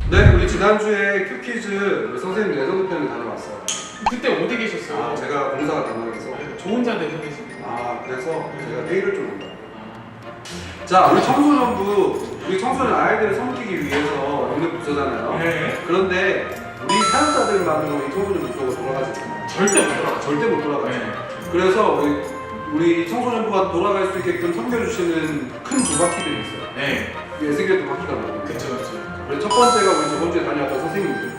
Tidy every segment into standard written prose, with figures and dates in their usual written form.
네, 우리 지난주에 큐퀴즈 우리 선생님 레전드 편을 다녀왔어요. 그때 어디 계셨어요? 제가 공사가 담당해서. 저 혼자 내서 계십니다. 그래서 제가 회의를 좀 한다. 자, 우리 청소년부, 우리 청소년 아이들을 섬기기 위해서 연극 부서잖아요. 네. 그런데 우리 사연자들만으로 이 청소년 부서가 돌아가지 않아요. 절대 못 돌아가. 절대 못 돌아가죠. 네. 그래서 우리 청소년부가 돌아갈 수 있게끔 섬겨주시는 큰 두 바퀴들이 있어요. 네. 예승의 두 바퀴가 나옵니다. 그쵸, 그쵸. 그래서 첫 번째가 우리 저번 주에 다녀왔던 선생님들.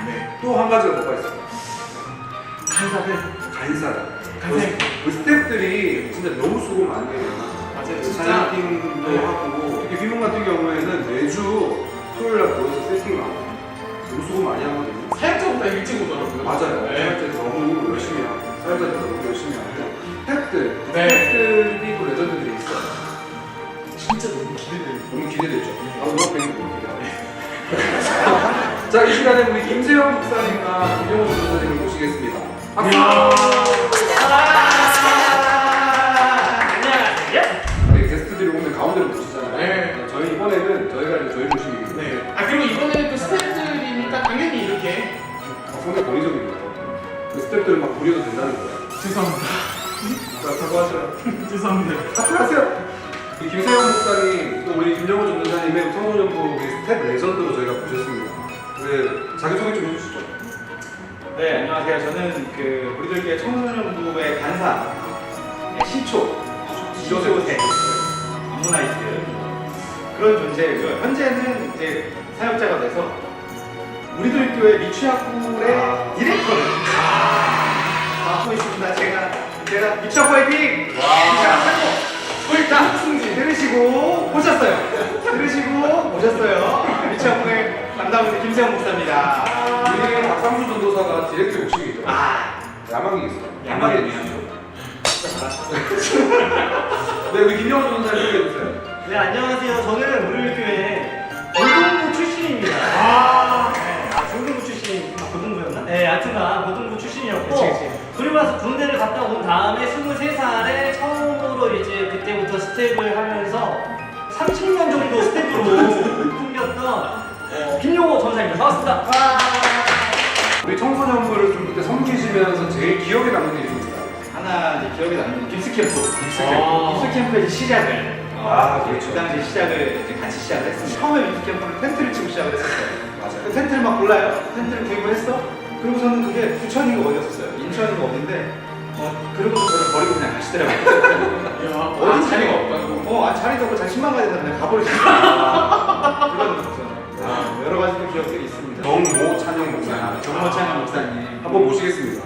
네. 또 한 가지가 뭐가 있어요? 간사들. 간사들. 간사들. 우리 스태프들이 진짜 너무 수고 많이 해요. 맞아요. 진짜. 사장팀도 네. 하고 특히 휘문 같은 경우에는 매주 토요일날 모여서 세팅을 하고 너무 수고 많이 하거든요. 사역자보다 일찍 오더라고요. 맞아요. 네. 사역자들 너무 열심히 하고 사역자들 너무 열심히 하고 스태프들, 네. 스태프들이 또 레전드들이 있어요. 진짜 너무 기대돼요. 너무 기대되죠. 음악밴드 볼게요. 자, 이 시간에 우리 김세영 목사님과 김영호 목사님을 모시겠습니다. 박수! 안녕하세요. 네, 게스트들이 오면 가운데로 모시잖아요. 네. 저희 이번에는 저희가 이제 저희 모시기 때문에 네. 그리고 이번에는 또 스태프들이니까 당연히 이렇게. 상당히 권위적입니다. 그 스태프들은 막 부려도 된다는 거예요. 죄송합니다. 자, 사과하셔요. 죄송합니다. 사과하세요. 이 김세영 목사님, 또 우리 김영호 전도사님의 청소년부 우리 스텝 레전드로 저희가 모셨습니다. 네, 자기소개 좀 해주시죠. 네, 안녕하세요. 저는 그 우리들교회 청소년부의 간사, 시초, 시초세, 암모나이트 그런 존재고요. 현재는 이제 사역자가 돼서 우리들 교회 미취학부의 디렉터를 맡고 있습니다. 제가 미취학부 화이팅! 미취학부 자, 들으시고 오셨어요. 미취학부의 담당자 김세영 목사입니다. 우리 박상수 전도사가 디렉트 욕심이죠. 야망이 있어요. 야망이 해주시죠. 네, 우리 김영호 전도사님 소개해주세요. 네, 안녕하세요. 저는 우리 교회 고등부 출신입니다. 중등부 출신, 고등부였나? 네, 하여튼간 고등부 출신이었고, 그치. 그리고 나서 군대를 갔다 온 다음에 23살에 처음으로 이제 그때부터 스텝을 하면서 30년 정도 스텝으로 풍겼던 김용호 전사입니다. 반갑습니다. 우리 청소년부를 좀 그때 섬기시면서 제일 기억에 남는 일이 좀 있어요. 하나 이제 기억에 남는 깁스 캠프. 아. 깁스 캠프의 시작을. 그렇죠. 그 당시 시작을 이제 같이 시작을 했습니다. 처음에 깁스 캠프를 텐트를 치고 시작을 했었어요. 맞아요. 그 텐트를 막 골라요. 텐트를 구입을 했어. 그리고서는 그게 부천인가 어디였었어요. 인천인가 어딘데. 그리고서 저를 버리고 그냥 가시더라고요. 야, 어디 자리가 없다고. 자리도 없고 자기 신만 가야 된다면 가버리시죠. 그런 여러 가지 또 기억들이 있습니다. 정모 찬영 목사님. 정모찬 목사님. 한번 모시겠습니다.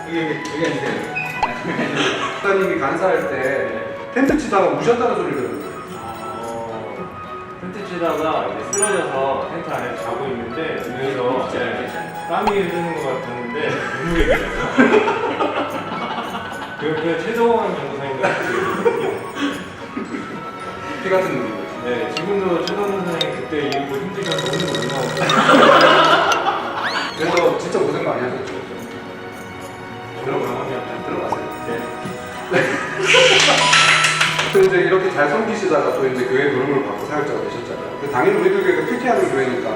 여기 앉으세요. 목사님이 간사할 때 텐트 치다가 우셨다는 소리를 들었는데. 텐트 치다가 이제 쓰러져서 텐트 안에서 자고 있는데 눈에서 땀이 흐르는 것 같았는데 눈물이 나요. 그 최동원 전도사님 같은 피 같은 눈물. 네, 지금도 최동원 선생님 그때 이후로 힘드셔서 오늘 못 나오고 그래서 진짜 고생 많이 하셨죠. 들어가면 들어가세요. 네. 또 이제 이렇게 잘 섬기시다가 또 이제 교회 부름을 받고 사역자가 되셨잖아요. 그 당연히 우리들 교회가 큐티하는 교회니까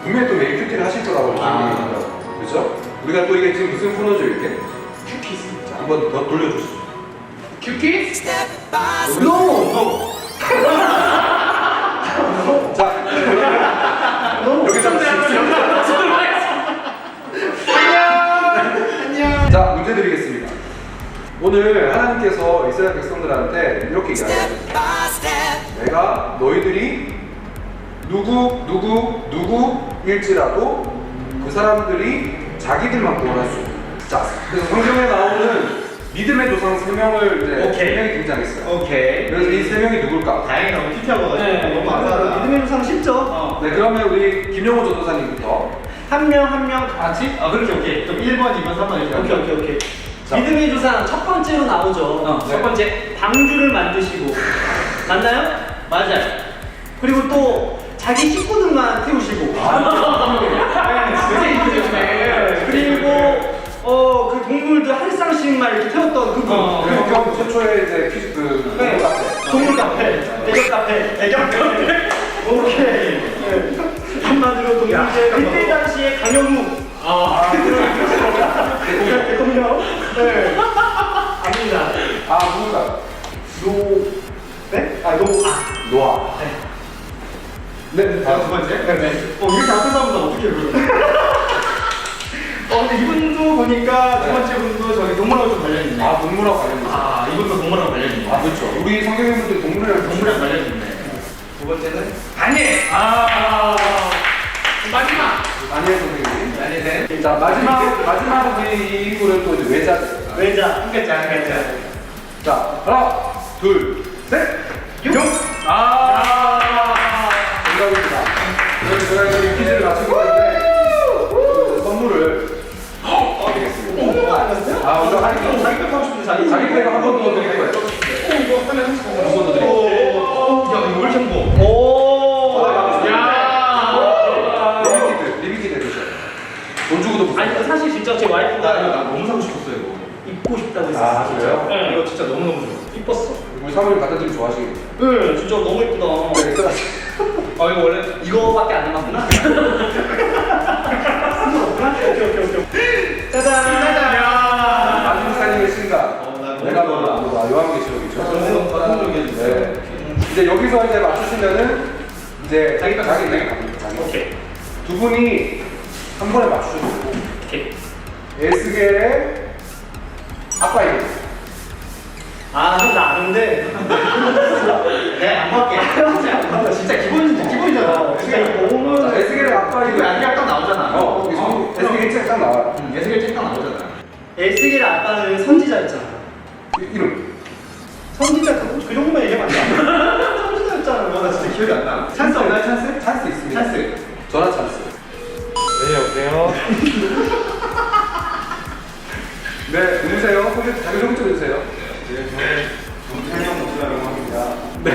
분명히 또 매일 큐티를 하실 거라고 생각합니다. 그죠? 우리가 또 이게 지금 무슨 코너죠 이게? 큐키스. 자, 한번 더 돌려주시죠. 큐키스? NO! 자, 여기서 자, 문제 드리겠습니다. 오늘 하나님께서 이스라엘 백성들한테 이렇게 얘기하셨어요. 내가 너희들이 누구일지라도 그 사람들이 자기들만 구원할 수 있다. 자, 그래서 성경에 나오는 믿음의 조상 3명을 이제 오케이. 3명이 등장했어요. 오케이. 그래서 이 3명이 누굴까? 다행히 너무 큐티하고 가지고 네, 너무 감사하다. 믿음의 조상 쉽죠? 네, 그러면 우리 김영호 전도사님부터. 한 명 같이? 그렇게 오케이. 그럼 1번, 2번, 3번 이렇게. 오케이. 자. 믿음의 조상 첫 번째로 나오죠. 네. 첫 번째, 방주를 만드시고. 맞나요? 맞아요. 그리고 또 자기 식구들만 태우시고. 그리고 그 동물들 한 쌍씩 번씩만 이렇게 태웠던 그분. 그리고 경 최초의 이제 퀴즈 그 네. 동물 카페, 애견 카페, 애견 카페. 오케이. 네. 한마디로 동물 그때 당시에 강영우. 대통령. 네. 아닙니다. 아 누구다? 네? 노아. 네. 자, 두 번째. 네. 이렇게 앞에서 하면 어떻게 불러? 근데 이분도 보니까 두 번째 분도 저기 동물하고 좀 관련이 있네. 아 동물하고 관련된. 이분도 동물하고 관련이 있네. 아 그렇죠. 우리 성경인분들 동물이랑 관련이 있네. 두 번째는 다니엘. 마지막. 다니엘 선생님. 다니엘. 자 마지막 우리 이 인물은 또 이제 외자들. 외자. 한 글자, 한 글자. 자 하나 둘 셋. 용. 정답입니다. 그래서 제가 이 퀴즈를 마치고 있는데 선물을 드리겠습니다. 아 먼저 자기 거 하고 싶은데 자기 배가 한 번 더 드릴 거예요. 이거 하면 30분. 한 번 더 드릴게요. 야, 이거 뭘 정보? 오. 야. 리미티드 에디션. 돈 주고도 못 아니 사실 진짜 제 와이프가 너무 사고 싶었어요, 이거. 입고 싶다고 했었어. 아, 그래요? 네. 이거 진짜 너무너무 좋아. 이뻤어. 우리 사모님 갖다 드리면 좋아하시겠죠? 네, 진짜 너무 이쁘다. 네, 엑스트라. 이거 원래 이거밖에 안 남았구나. 오케이. 짜잔. 안중사님의 신가. 내가 너를 아무도 요한계시록이죠. 네. 이제 여기서 이제 맞추시면은 이제 자기가 갑니다. 오케이. 두 분이 한 번에 맞추셔도 오케이. 에스겔의 아빠 이름. 형 나 아는데. 내가 안 할게. 진짜 기본이잖아. 진짜 이거 자, 에스겔의 아빠 이름. 안경 딱 나오잖아. 여기 에스겔 책 딱 나와요. 예스겔 책딱 나오잖아. 에스겔의 아빠는 선지자였잖아. 이름. 선지자 그 정도만 얘기하면 안 돼. 선지자였잖아. 나 진짜 기억이 안 나. 찬스 없나요, 찬스? 찬스 있습니다. 찬스. 전화 찬스. 네, 여보세요? 네, 누구세요? 소개, 자기 소개 좀 해주세요. 네, 저는 정찬영 목사라고 합니다. 네.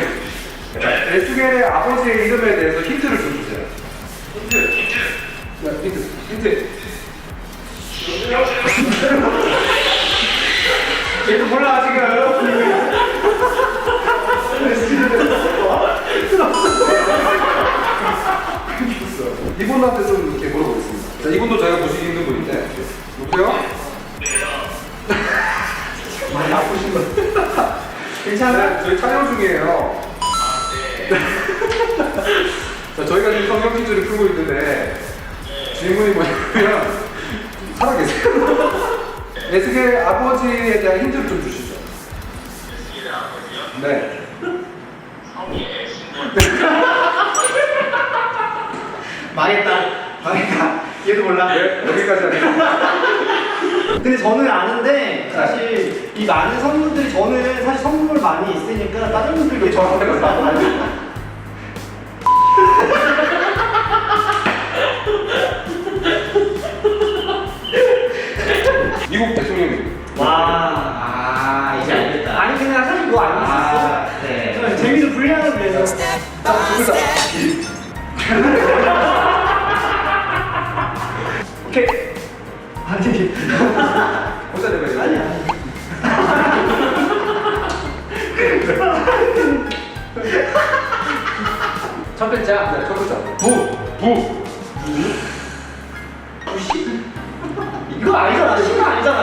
자, 에스겔의 아버지의 이름에 대해서 힌트를 좀 주세요. 네, 힌트. 얘도 몰라, 지금. 이분한테 좀 이렇게 물어보겠습니다. 자, 이분도 저희가 보시기 힘든 분인데. 누구세요? 많이 아프신 거. 괜찮아? 네, 저희 촬영 중이에요. 자, 저희가 지금 성경 퀴즈를 풀고 있는데 질문이 뭐냐면 살아계세요. 에스겔 아버지에 대한 힌트를 좀 주시죠. 에스겔의 아버지요? 네. 성이 망했다. 얘도 몰라. 네, 여기까지 하겠습니다. 근데 저는 아는데 사실 이 많은 선물들이 저는 사실 선물 많이 있으니까 다른 분들께 저한테 말도 안 해요. 미국 대통령님. 와. 이제 알겠다. 아니 그냥 사실 그거 알고 있었어. 네. 그냥 재미를 불리하는 위해서. 누구다? 오케이. 아니. 혼자 내가 아니야. 첫 글자. 네, 첫 글자. 부. 이거 아니잖아. 시가 아니잖아.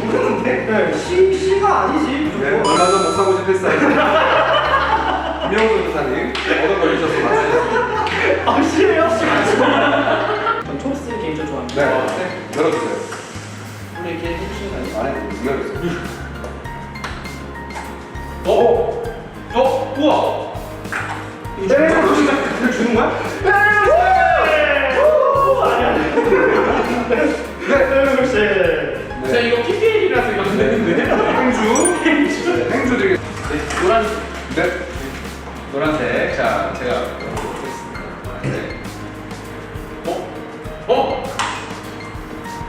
모르는데. 네. 시가 아니지. 네, 무조건. 얼마 전 목사 모집했어요. 김영수 교사님 얻어 걸리셔서 맞추셨습니다. 아 시예요? 전 촉스 개인적으로 좋아합니다. 네, 열어주세요. 우리 이렇게 해주시는 거 아니에요? 안에 열어주세요. 우와. 네. 이거 주는 거야? 자 이거 PPL이라서 이거 안 되는데. 행주 드리겠습니다. 노란, 네. 노란색. 자, 제가 보겠습니다. 노란색.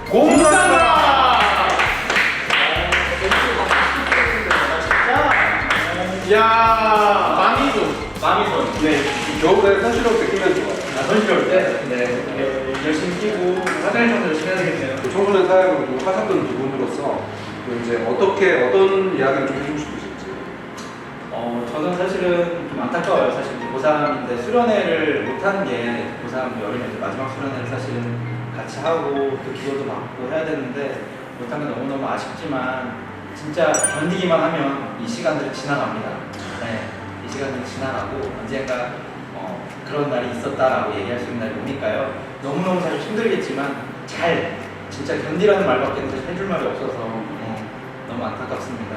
공사다. 야 마미손. 네. 겨울에 손실로 느끼면 좋아요. 손실올 때? 네. 열심히 끼고 화장실 청소 열심히 해야 되겠네요. 청소년 사역을 하셨던 두 분으로서 또 이제 어떤 이야기를 좀 해주고 싶으실지. 저는 사실은 좀 안타까워요. 사실 고3인데 수련회를 못하는 게 고3 여름에 이제 마지막 수련회를 사실은 같이 하고 또 기도도 받고 해야 되는데 못한 게 너무너무 아쉽지만 진짜 견디기만 하면 이 시간들이 지나갑니다. 네, 이 시간들이 지나가고 언젠가 그런 날이 있었다라고 얘기할 수 있는 날이 오니까요. 너무너무 사실 힘들겠지만 잘 진짜 견디라는 말밖에 사실 해줄 말이 없어서 너무 안타깝습니다.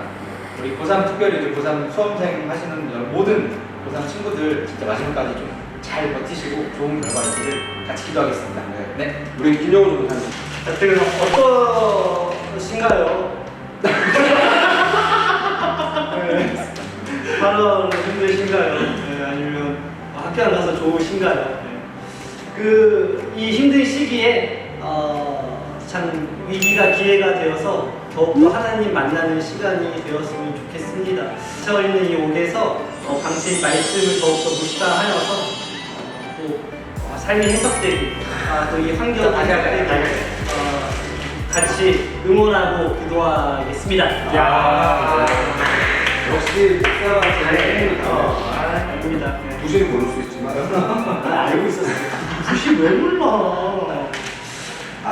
우리 고3 특별히 이제 고3 수험생 하시는 모든 고3 친구들 진짜 마지막까지 좀 잘 버티시고 좋은 결과 있기를 같이 기도하겠습니다. 네. 우리 김영훈 전사님. 어떻게 어떠신가요? 네. 하루하루 힘드신가요? 네, 아니면 학교 안 가서 좋으신가요? 네. 이 힘든 시기에 참 위기가 기회가 되어서 더욱더 하나님 만나는 시간이 되었으면 좋겠습니다. 지쳐 있는 이 옥에서 방친 말씀을 더욱더 묵상하여서 또 삶이 해석되기, 또 이 환경이 해석되기 같이 응원하고 기도하겠습니다. 야, 역시 목사가 제 아닙니다. 부시는 모를 수 있지만 알고 있었어요. 굳이 왜 몰라?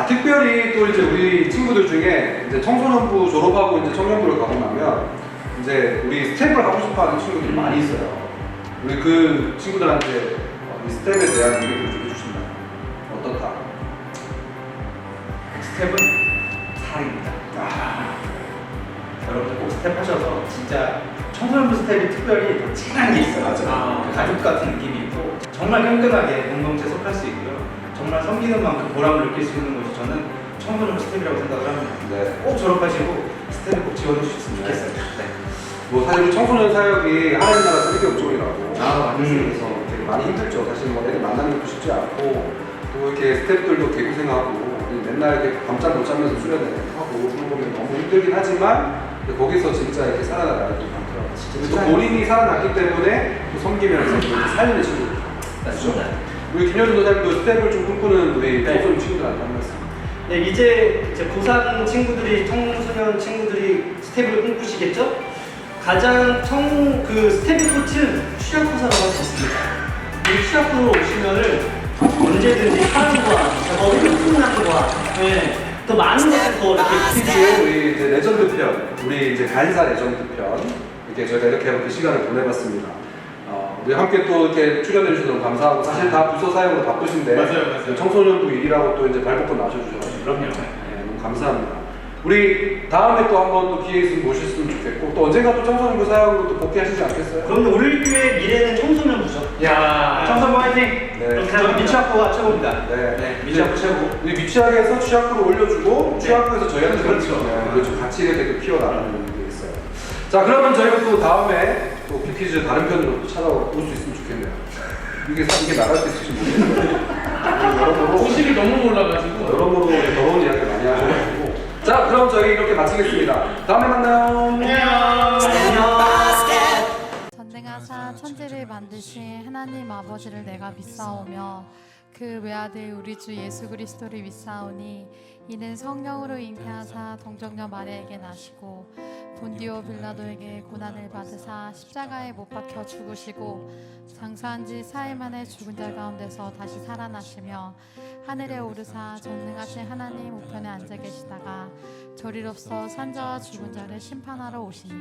특별히 또 이제 우리 친구들 중에 이제 청소년부 졸업하고 이제 청년부를 가고 나면 이제 우리 스텝을 하고 싶어하는 친구들이 많이 있어요. 우리 그 친구들한테 이 스텝에 대한 얘기를 좀 해주신다. 어떻다? 스텝은 사랑입니다. 여러분들 꼭 스텝 하셔서 진짜 청소년부 스텝이 특별히 더 진한 게 있어요. 그 가족 같은 느낌이 있고 정말 끈끈하게 공동체에 속할 수 있고요. 정말 섬기는 만큼 보람을 느낄 수 있는 곳이 저는 청소년부 스텝이라고 생각을 합니다. 네. 꼭 졸업하시고 스텝에 꼭 지원해 주셨으면 좋겠어요. 네. 뭐 사실 우리 청소년 사역이 하나님 나라 세계 업종이라고 맞습니다. 그래서 되게 많이 힘들죠. 사실 뭐 애들 만나는 것도 쉽지 않고 또 이렇게 스태프들도 개고생하고 맨날 이렇게 밤잠 못 자면서 수련하고 그런 거면 너무 힘들긴 하지만 거기서 진짜 이렇게 살아나는 아이들이 많더라고요. 근데 또 본인이 살아났기 때문에 또 섬기면서 또 이렇게 살리는 친구들. 맞습니다. 우리 김현준 도사님도 스텝을 좀 꿈꾸는 우리 네. 청소년 친구들한테 한 말씀. 네, 이제 고3 친구들이, 청소년 친구들이 스텝을 꿈꾸시겠죠? 가장 스텝의 꽃은 취약호사라고 할 수 있습니다. 이 취약호로 오시면은 언제든지 사랑과 흥분함과 더 많은 것을 더 이렇게 특히 우리 이제 레전드 편, 우리 이제 간사 레전드 편 이렇게 저희가 이렇게 시간을 보내봤습니다. 우리 함께 또 이렇게 출연해 주셔서 너무 감사하고 사실 다 부서 사역으로 바쁘신데 맞아요. 청소년부 일이라고 또 이제 발벗고 나셔주셔가지고 그럼요. 네, 너무 감사합니다. 우리 다음에 또 한번 또 기회 있으면 모셨으면 좋겠고 또 언젠가 또 청소년부 사역으로 또 복귀하시지 않겠어요? 그럼 우리 교회 미래는 청소년부죠. 야. 청소년부 화이팅! 네. 저는 미취학부가 최고입니다. 네. 미취학부 최고. 우리 미취학에서 취학부를 올려주고 취학부에서 저희한테 그렇죠. 네, 그렇죠. 같이 이렇게 또 키워나가는 분들이 있어요. 자, 그러면 저희가 또 다음에 또 빅퀴즈 다른 편으로 또 찾아올 수 있으면 좋겠네요. 이게 나갈 수 있을지 모르겠는데 여러모로 소식이 너무 몰라가지고. 여러모로 더러운 이야기 많이 하셔가지고 자, 그럼 저희 이렇게 마치겠습니다. 다음에 만나요. 안녕. 전능하사 천지를 만드신 하나님 아버지를 내가 믿사오며 그 외아들 우리 주 예수 그리스도를 믿사오니 이는 성령으로 잉태하사 동정녀 마리아에게 나시고 본디오 빌라도에게 고난을 받으사 십자가에 못 박혀 죽으시고 장사한 지 4일 만에 죽은 자 가운데서 다시 살아나시며 하늘에 오르사 전능하신 하나님 우편에 앉아 계시다가 저리로서 산자와 죽은 자를 심판하러 오시니라.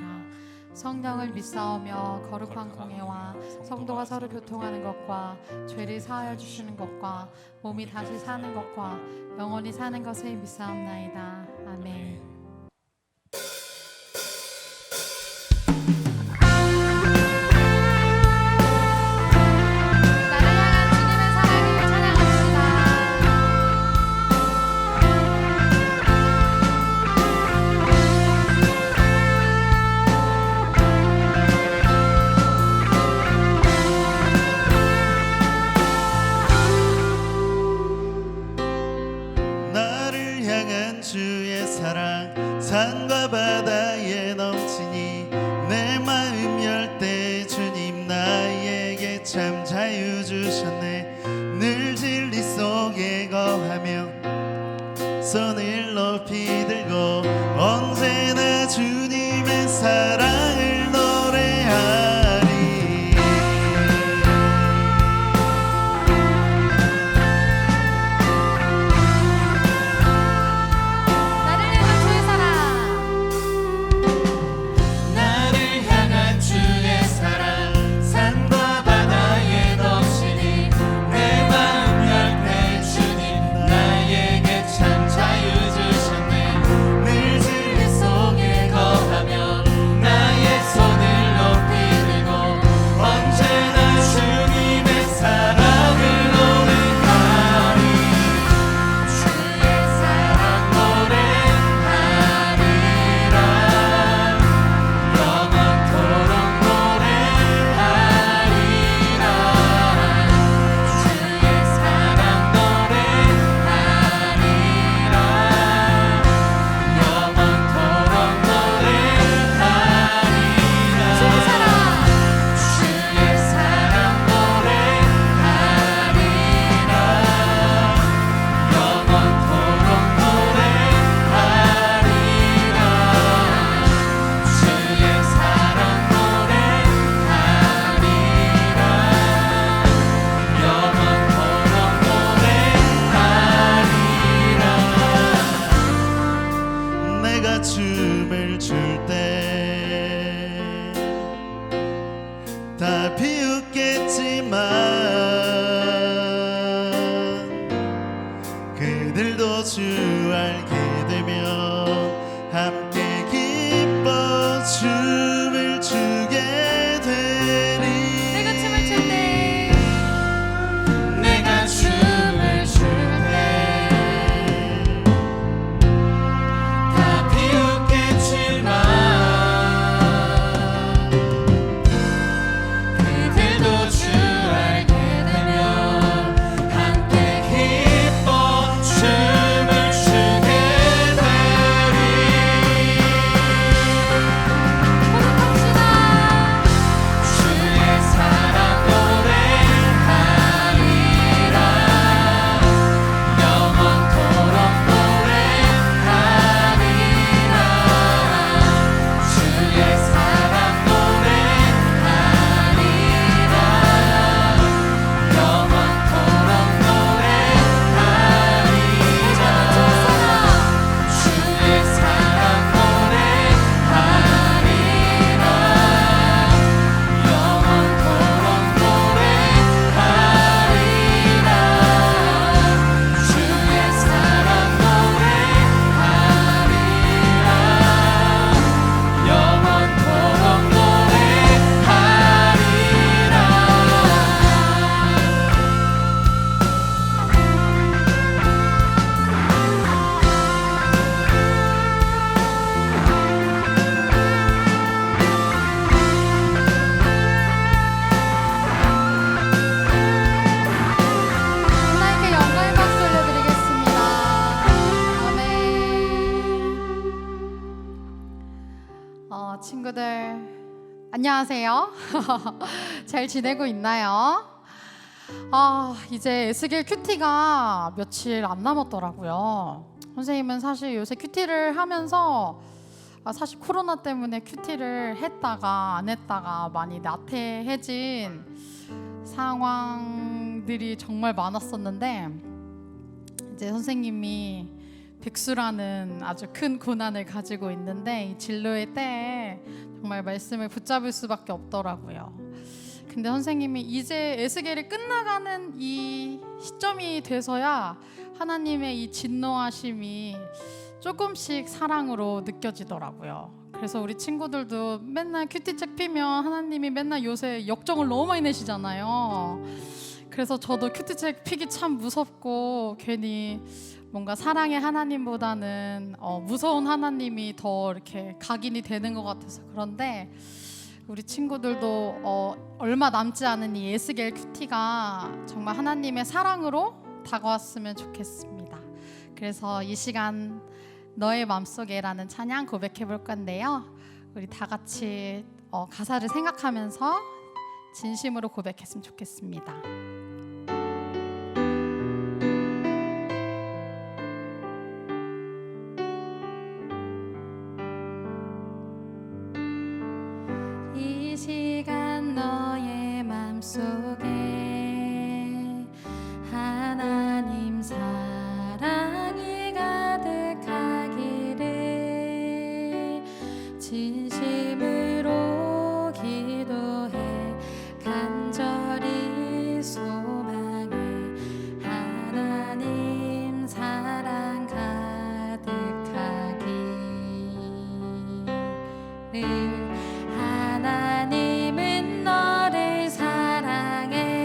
성령을 믿사오며 거룩한 공예와 성도가 서로 교통하는 것과 죄를 사하여 주시는 것과 몸이 다시 사는 것과 영원히 사는 것을 믿사옵나이다. 아멘. 나를 향한 주님의 사랑을 찬양합시다. 나를 향한 주의 사랑 산과 바다에 넘치니 내 마음 열 때 주님 나에게 참 자유 주셨네. 늘 진리 속에 거하며 손을 높이 들고 언제나 비웃겠지만 그들도 주 알게 되면 함께 기뻐 춤을 추게 되리. 내가 춤을 출 때 내가 춤을 출 때 다 비웃겠지만 그들도 주 알게 되면 함께 기뻐 춤을 추게 되리. 고백합시다. 주의 사랑 노래하리라 영원토록 노래하리라. 주의 사랑 노래하리라 영원토록 노래하리라. 주의 사랑 노래하리라 영원토록 노래하리라. 주의 사랑 노래하리라 영원토록 하나님께 영광의 박수 올려드리겠습니다. 아멘. 친구들 안녕하세요. 잘 지내고 있나요? 이제 에스겔 큐티가 며칠 안 남았더라고요. 선생님은 사실 요새 큐티를 하면서 사실 코로나 때문에 큐티를 했다가 안 했다가 많이 나태해진 상황들이 정말 많았었는데 이제 선생님이 백수라는 아주 큰 고난을 가지고 있는데 이 진로의 때에 정말 말씀을 붙잡을 수밖에 없더라고요. 근데 선생님이 이제 에스겔이 끝나가는 이 시점이 돼서야 하나님의 이 진노하심이 조금씩 사랑으로 느껴지더라고요. 그래서 우리 친구들도 맨날 큐티책 피면 하나님이 맨날 요새 역정을 너무 많이 내시잖아요. 그래서 저도 큐티책 피기 참 무섭고 괜히 뭔가 사랑의 하나님보다는 무서운 하나님이 더 이렇게 각인이 되는 것 같아서 그런데 우리 친구들도 얼마 남지 않은 이 에스겔 큐티가 정말 하나님의 사랑으로 다가왔으면 좋겠습니다. 그래서 이 시간 너의 맘속에라는 찬양 고백해 볼 건데요. 우리 다 같이 가사를 생각하면서 진심으로 고백했으면 좋겠습니다. 이 시간 너의 맘속에 하나님 사랑이 가득하기를 진심으로 기도해 간절히 소망해 하나님 사랑 가득하기를 하나님은 너를 사랑해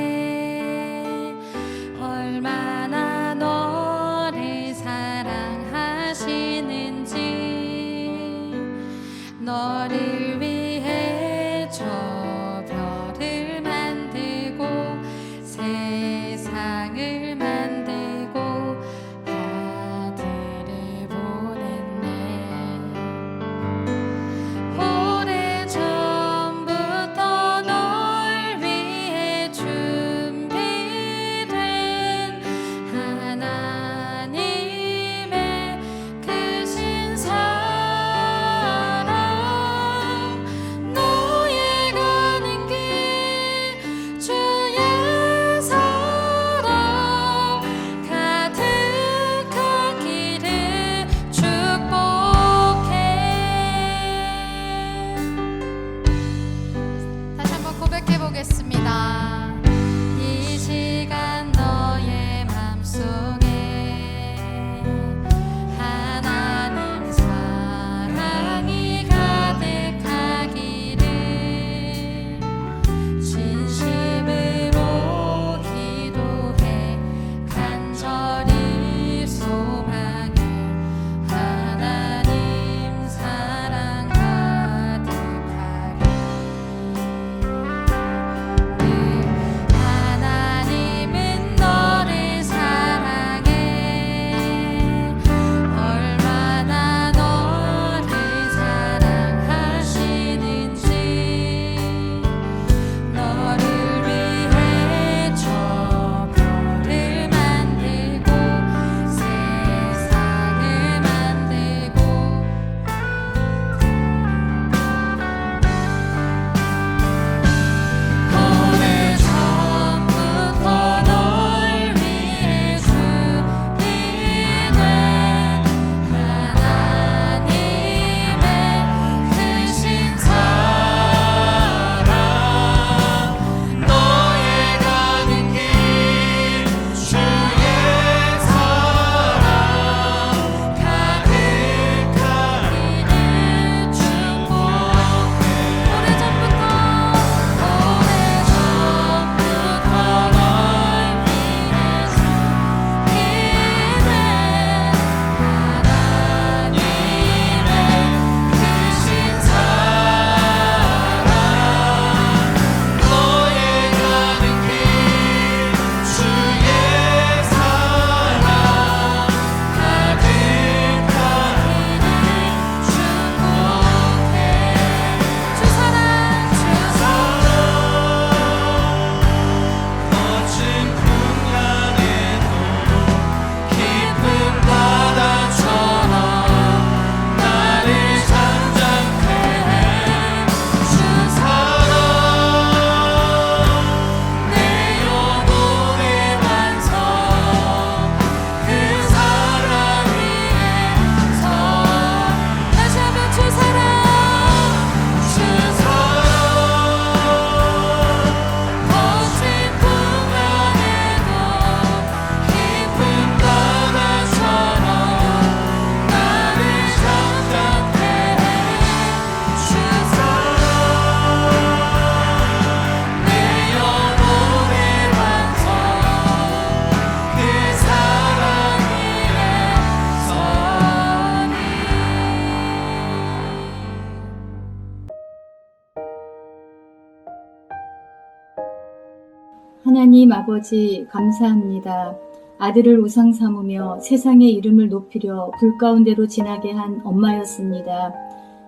하나님 아버지 감사합니다. 아들을 우상 삼으며 세상의 이름을 높이려 불 가운데로 지나게 한 엄마였습니다.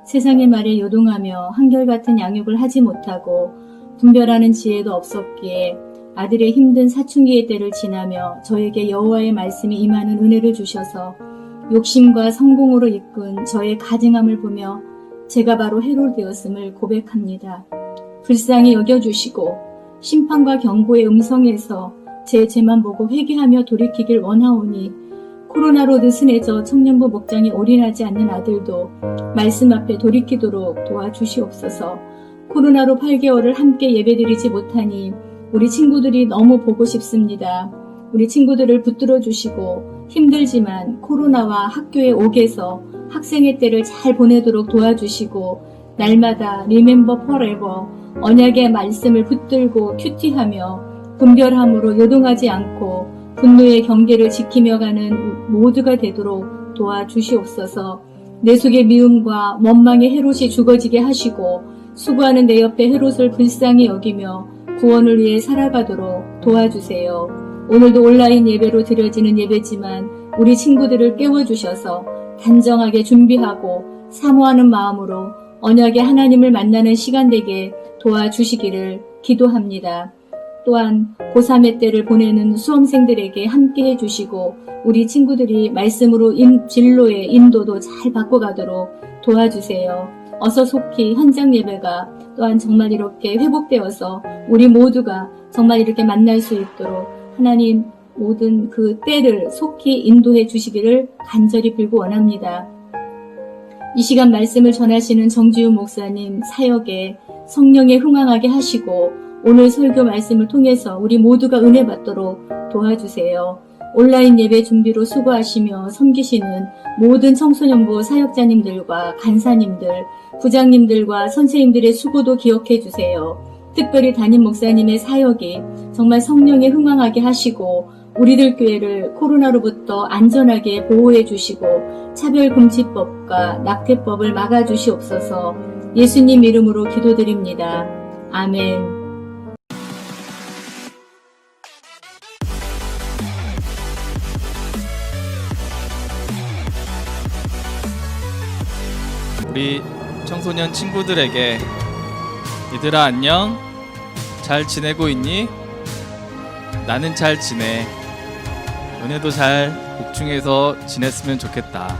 세상의 말에 요동하며 한결같은 양육을 하지 못하고 분별하는 지혜도 없었기에 아들의 힘든 사춘기의 때를 지나며 저에게 여호와의 말씀이 임하는 은혜를 주셔서 욕심과 성공으로 이끈 저의 가증함을 보며 제가 바로 헤롯되었음을 고백합니다. 불쌍히 여겨주시고 심판과 경고의 음성에서 제 죄만 보고 회개하며 돌이키길 원하오니 코로나로 느슨해져 청년부 목장에 올인하지 않는 아들도 말씀 앞에 돌이키도록 도와주시옵소서. 코로나로 8개월을 함께 예배드리지 못하니 우리 친구들이 너무 보고 싶습니다. 우리 친구들을 붙들어 주시고 힘들지만 코로나와 학교의 옥에서 학생의 때를 잘 보내도록 도와주시고 날마다 Remember Forever 언약의 말씀을 붙들고 큐티하며 분별함으로 요동하지 않고 분노의 경계를 지키며 가는 모두가 되도록 도와주시옵소서. 내 속의 미움과 원망의 헤롯이 죽어지게 하시고 수고하는 내 옆에 헤롯을 불쌍히 여기며 구원을 위해 살아가도록 도와주세요. 오늘도 온라인 예배로 드려지는 예배지만 우리 친구들을 깨워주셔서 단정하게 준비하고 사모하는 마음으로 언약의 하나님을 만나는 시간 되게 도와주시기를 기도합니다. 또한 고3의 때를 보내는 수험생들에게 함께 해주시고 우리 친구들이 말씀으로 진로의 인도도 잘 바꿔가도록 도와주세요. 어서 속히 현장 예배가 또한 정말 이렇게 회복되어서 우리 모두가 정말 이렇게 만날 수 있도록 하나님 모든 그 때를 속히 인도해 주시기를 간절히 빌고 원합니다. 이 시간 말씀을 전하시는 정지훈 목사님 사역에 성령에 흥황하게 하시고 오늘 설교 말씀을 통해서 우리 모두가 은혜 받도록 도와주세요. 온라인 예배 준비로 수고하시며 섬기시는 모든 청소년부 사역자님들과 간사님들, 부장님들과 선생님들의 수고도 기억해 주세요. 특별히 담임 목사님의 사역이 정말 성령에 흥황하게 하시고 우리들 교회를 코로나로부터 안전하게 보호해 주시고 차별금지법과 낙태법을 막아주시옵소서. 예수님 이름으로 기도드립니다. 아멘. 우리 청소년 친구들에게 얘들아 안녕? 잘 지내고 있니? 나는 잘 지내. 너네도 잘 옥중에서 지냈으면 좋겠다.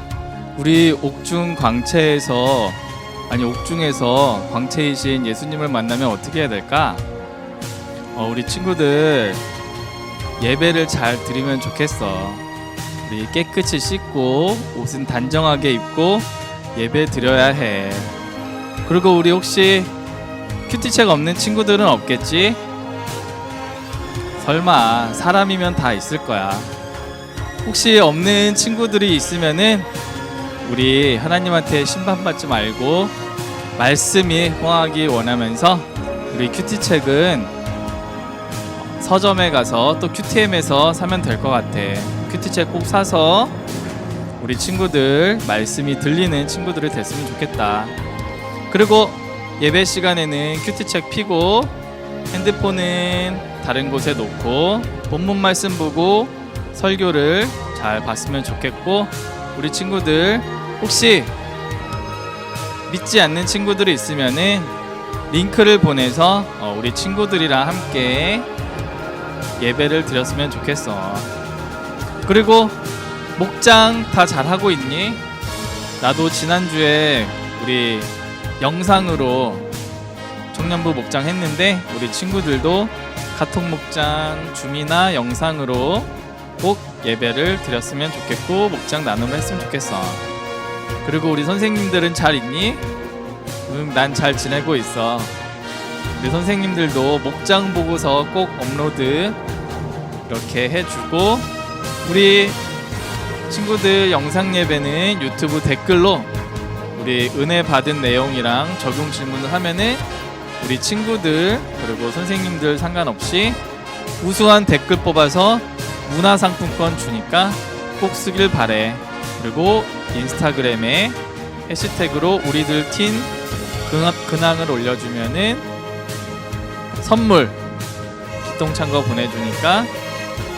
우리 옥중에서 광채이신 예수님을 만나면 어떻게 해야 될까? 우리 친구들 예배를 잘 드리면 좋겠어. 우리 깨끗이 씻고 옷은 단정하게 입고 예배 드려야 해. 그리고 우리 혹시 큐티책 없는 친구들은 없겠지? 설마 사람이면 다 있을 거야. 혹시 없는 친구들이 있으면은 우리 하나님한테 심판받지 말고 말씀이 흥하기 원하면서 우리 큐티책은 서점에 가서 또 큐티엠에서 사면 될 것 같아. 큐티책 꼭 사서 우리 친구들 말씀이 들리는 친구들이 됐으면 좋겠다. 그리고 예배 시간에는 큐티책 피고 핸드폰은 다른 곳에 놓고 본문 말씀 보고 설교를 잘 봤으면 좋겠고, 우리 친구들 혹시 믿지 않는 친구들이 있으면은 링크를 보내서 우리 친구들이랑 함께 예배를 드렸으면 좋겠어. 그리고 목장 다 잘하고 있니? 나도 지난주에 우리 영상으로 청년부 목장 했는데 우리 친구들도 카톡 목장 줌이나 영상으로 꼭 예배를 드렸으면 좋겠고 목장 나눔을 했으면 좋겠어. 그리고 우리 선생님들은 잘 있니? 난 잘 지내고 있어. 우리 선생님들도 목장 보고서 꼭 업로드 이렇게 해주고, 우리 친구들 영상 예배는 유튜브 댓글로 우리 은혜 받은 내용이랑 적용 질문을 하면은 우리 친구들 그리고 선생님들 상관없이 우수한 댓글 뽑아서 문화상품권 주니까 꼭 쓰길 바래. 그리고 인스타그램에 해시태그로 우리들 팀 근황을 올려주면은 선물 기똥찬 거 보내주니까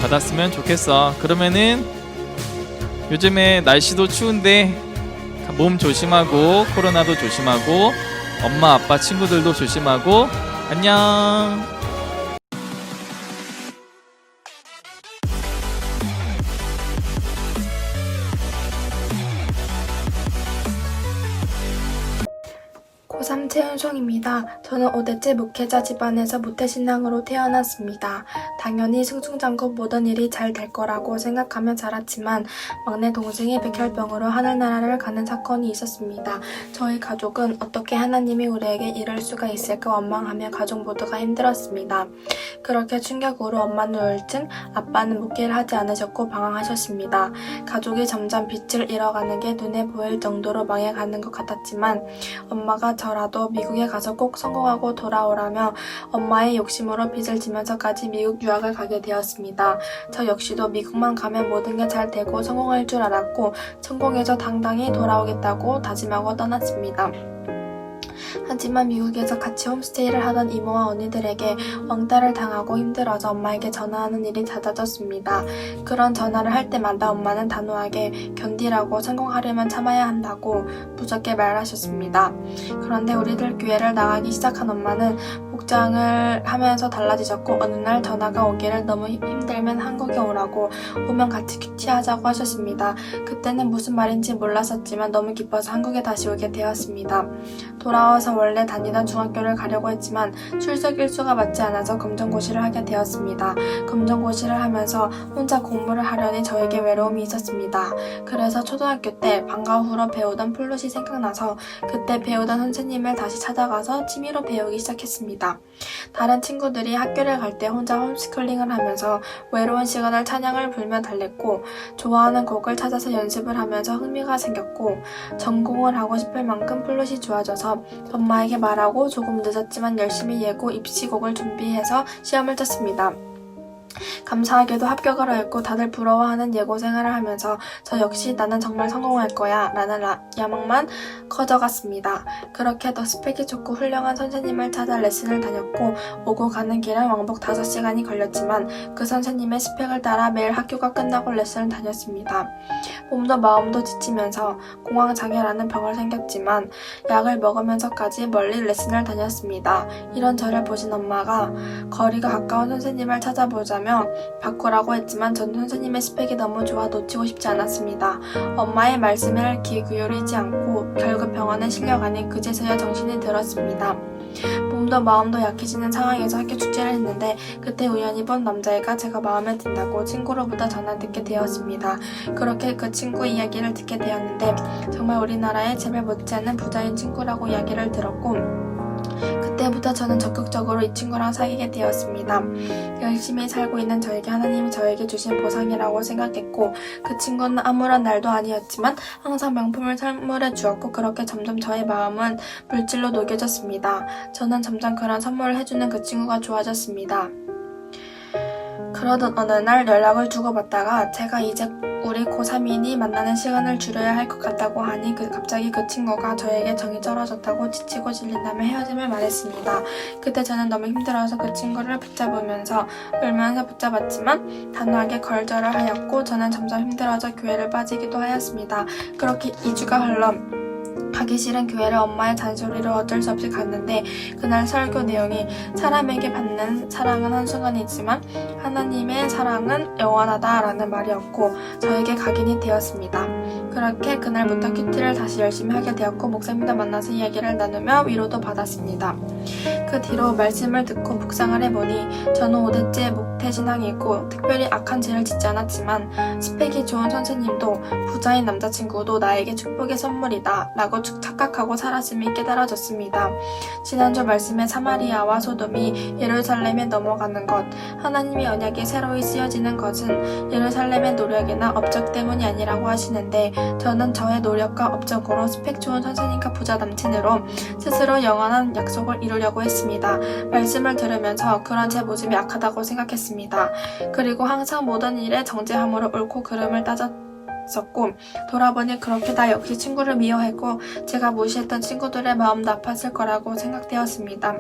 받았으면 좋겠어. 그러면은 요즘에 날씨도 추운데 몸 조심하고 코로나도 조심하고 엄마 아빠 친구들도 조심하고 안녕. 고3 최은송입니다. 저는 5대째 목회자 집안에서 모태신앙으로 태어났습니다. 당연히 승승장구 모든 일이 잘 될 거라고 생각하며 자랐지만 막내 동생이 백혈병으로 하늘나라를 가는 사건이 있었습니다. 저희 가족은 어떻게 하나님이 우리에게 이럴 수가 있을까 원망하며 가족 모두가 힘들었습니다. 그렇게 충격으로 엄마는 우울증, 아빠는 목회를 하지 않으셨고 방황하셨습니다. 가족이 점점 빛을 잃어가는 게 눈에 보일 정도로 망해가는 것 같았지만 엄마가 저라도 미국에 가서 꼭 성공하고 돌아오라며 엄마의 욕심으로 빚을 지면서까지 미국 유학을 가게 되었습니다. 저 역시도 미국만 가면 모든 게 잘 되고 성공할 줄 알았고 성공해서 당당히 돌아오겠다고 다짐하고 떠났습니다. 하지만 미국에서 같이 홈스테이를 하던 이모와 언니들에게 왕따를 당하고 힘들어서 엄마에게 전화하는 일이 잦아졌습니다. 그런 전화를 할 때마다 엄마는 단호하게 견디라고 성공하려면 참아야 한다고 무섭게 말하셨습니다. 그런데 우리들 교회를 나가기 시작한 엄마는 목장을 하면서 달라지셨고 어느 날 전화가 오기를 너무 힘들면 한국에 오라고 오면 같이 큐티하자고 하셨습니다. 그때는 무슨 말인지 몰랐었지만 너무 기뻐서 한국에 다시 오게 되었습니다. 돌아와서 원래 다니던 중학교를 가려고 했지만 출석 일수가 맞지 않아서 검정고시를 하게 되었습니다. 검정고시를 하면서 혼자 공부를 하려니 저에게 외로움이 있었습니다. 그래서 초등학교 때 방과 후로 배우던 플룻이 생각나서 그때 배우던 선생님을 다시 찾아가서 취미로 배우기 시작했습니다. 다른 친구들이 학교를 갈 때 혼자 홈스쿨링을 하면서 외로운 시간을 찬양을 불며 달랬고 좋아하는 곡을 찾아서 연습을 하면서 흥미가 생겼고 전공을 하고 싶을 만큼 플룻이 좋아져서 엄마에게 말하고 조금 늦었지만 열심히 예고 입시곡을 준비해서 시험을 쳤습니다. 감사하게도 합격을 하였고 다들 부러워하는 예고 생활을 하면서 저 역시 나는 정말 성공할 거야 라는 야망만 커져갔습니다. 그렇게 더 스펙이 좋고 훌륭한 선생님을 찾아 레슨을 다녔고 오고 가는 길은 왕복 5시간이 걸렸지만 그 선생님의 스펙을 따라 매일 학교가 끝나고 레슨을 다녔습니다. 몸도 마음도 지치면서 공황장애라는 병을 생겼지만 약을 먹으면서까지 멀리 레슨을 다녔습니다. 이런 저를 보신 엄마가 거리가 가까운 선생님을 찾아보자며 바꾸라고 했지만 전 선생님의 스펙이 너무 좋아 놓치고 싶지 않았습니다. 엄마의 말씀을 귀 기울이지 않고 결국 병원에 실려가니 그제서야 정신이 들었습니다. 몸도 마음도 약해지는 상황에서 학교 축제를 했는데 그때 우연히 본 남자애가 제가 마음에 든다고 친구로부터 전화 듣게 되었습니다. 그렇게 그 친구 이야기를 듣게 되었는데 정말 우리나라에 제발 못지않은 부자인 친구라고 이야기를 들었고 그때부터 저는 적극적으로 이 친구랑 사귀게 되었습니다. 열심히 살고 있는 저에게 하나님이 저에게 주신 보상이라고 생각했고 그 친구는 아무런 날도 아니었지만 항상 명품을 선물해 주었고 그렇게 점점 저의 마음은 물질로 녹여졌습니다. 저는 점점 그런 선물을 해주는 그 친구가 좋아졌습니다. 그러던 어느 날 연락을 주고받다가 제가 이제 우리 고3이니 만나는 시간을 줄여야 할 것 같다고 하니 갑자기 그 친구가 저에게 정이 떨어졌다고 지치고 질린다며 헤어짐을 말했습니다. 그때 저는 너무 힘들어서 그 친구를 붙잡으면서 울면서 붙잡았지만 단호하게 거절을 하였고 저는 점점 힘들어져 교회를 빠지기도 하였습니다. 그렇게 2주가 흘러 가기 싫은 교회를 엄마의 잔소리로 어쩔 수 없이 갔는데 그날 설교 내용이 사람에게 받는 사랑은 한순간이지만 하나님의 사랑은 영원하다 라는 말이었고 저에게 각인이 되었습니다. 그렇게 그날부터 큐티를 다시 열심히 하게 되었고 목사님도 만나서 이야기를 나누며 위로도 받았습니다. 그 뒤로 말씀을 듣고 묵상을 해보니 저는 5대째 목태신앙이고 특별히 악한 죄를 짓지 않았지만 스펙이 좋은 선생님도 부자인 남자친구도 나에게 축복의 선물이다 라고 착각하고 살았음이 깨달아졌습니다. 지난주 말씀에 사마리아와 소돔이 예루살렘에 넘어가는 것, 하나님의 언약이 새로이 쓰여지는 것은 예루살렘의 노력이나 업적 때문이 아니라고 하시는데 저는 저의 노력과 업적으로 스펙 좋은 선생님과 부자 남친으로 스스로 영원한 약속을 이루려고 했습니다. 말씀을 들으면서 그런 제 모습이 악하다고 생각했습니다. 그리고 항상 모든 일에 정죄함으로 옳고 그름을 따졌었고 돌아보니 그렇게 나 역시 친구를 미워했고 제가 무시했던 친구들의 마음도 아팠을 거라고 생각되었습니다.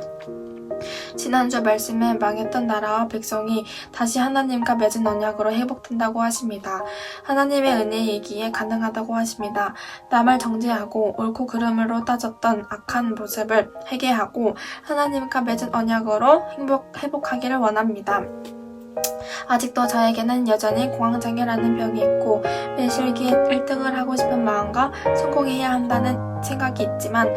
지난주 말씀에 망했던 나라와 백성이 다시 하나님과 맺은 언약으로 회복된다고 하십니다. 하나님의 은혜이기에 가능하다고 하십니다. 남을 정죄하고 옳고 그름으로 따졌던 악한 모습을 회개하고 하나님과 맺은 언약으로 회복하기를 원합니다. 아직도 저에게는 여전히 공황장애라는 병이 있고 매실기에 1등을 하고 싶은 마음과 성공해야 한다는 생각이 있지만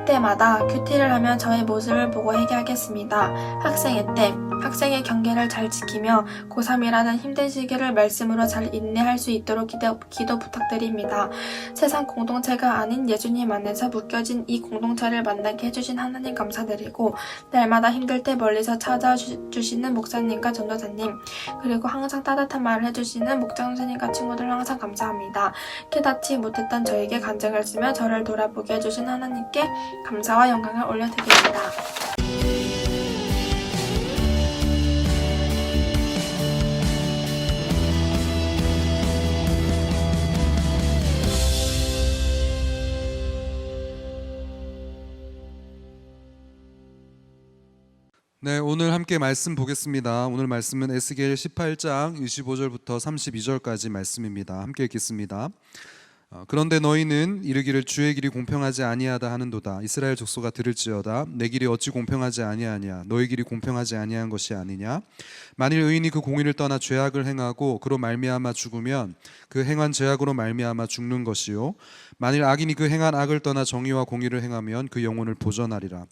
그때마다 큐티를 하면 저의 모습을 보고 회개하겠습니다. 학생회 때 학생의 경계를 잘 지키며 고3이라는 힘든 시기를 말씀으로 잘 인내할 수 있도록 기도 부탁드립니다. 세상 공동체가 아닌 예수님 안에서 묶여진 이 공동체를 만나게 해주신 하나님 감사드리고 날마다 힘들 때 멀리서 찾아주시는 목사님과 전도사님 그리고 항상 따뜻한 말을 해주시는 목장 선생님과 친구들 항상 감사합니다. 깨닫지 못했던 저에게 간증을 쓰며 저를 돌아보게 해주신 하나님께 감사와 영광을 올려드립니다. 네, 오늘 함께 말씀 보겠습니다. 오늘 말씀은 에스겔 18장 25절부터 32절까지 말씀입니다. 함께 읽겠습니다. 그런데 너희는 이르기를 주의 길이 공평하지 아니하다 하는도다. 이스라엘 족속아 들을지어다. 내 길이 어찌 공평하지 아니하냐. 너희 길이 공평하지 아니한 것이 아니냐. 만일 의인이 그 공의를 떠나 죄악을 행하고 그로 말미암아 죽으면 그 행한 죄악으로 말미암아 죽는 것이요. 만일 악인이 그 행한 악을 떠나 정의와 공의를 행하면 그 영혼을 보전하리라.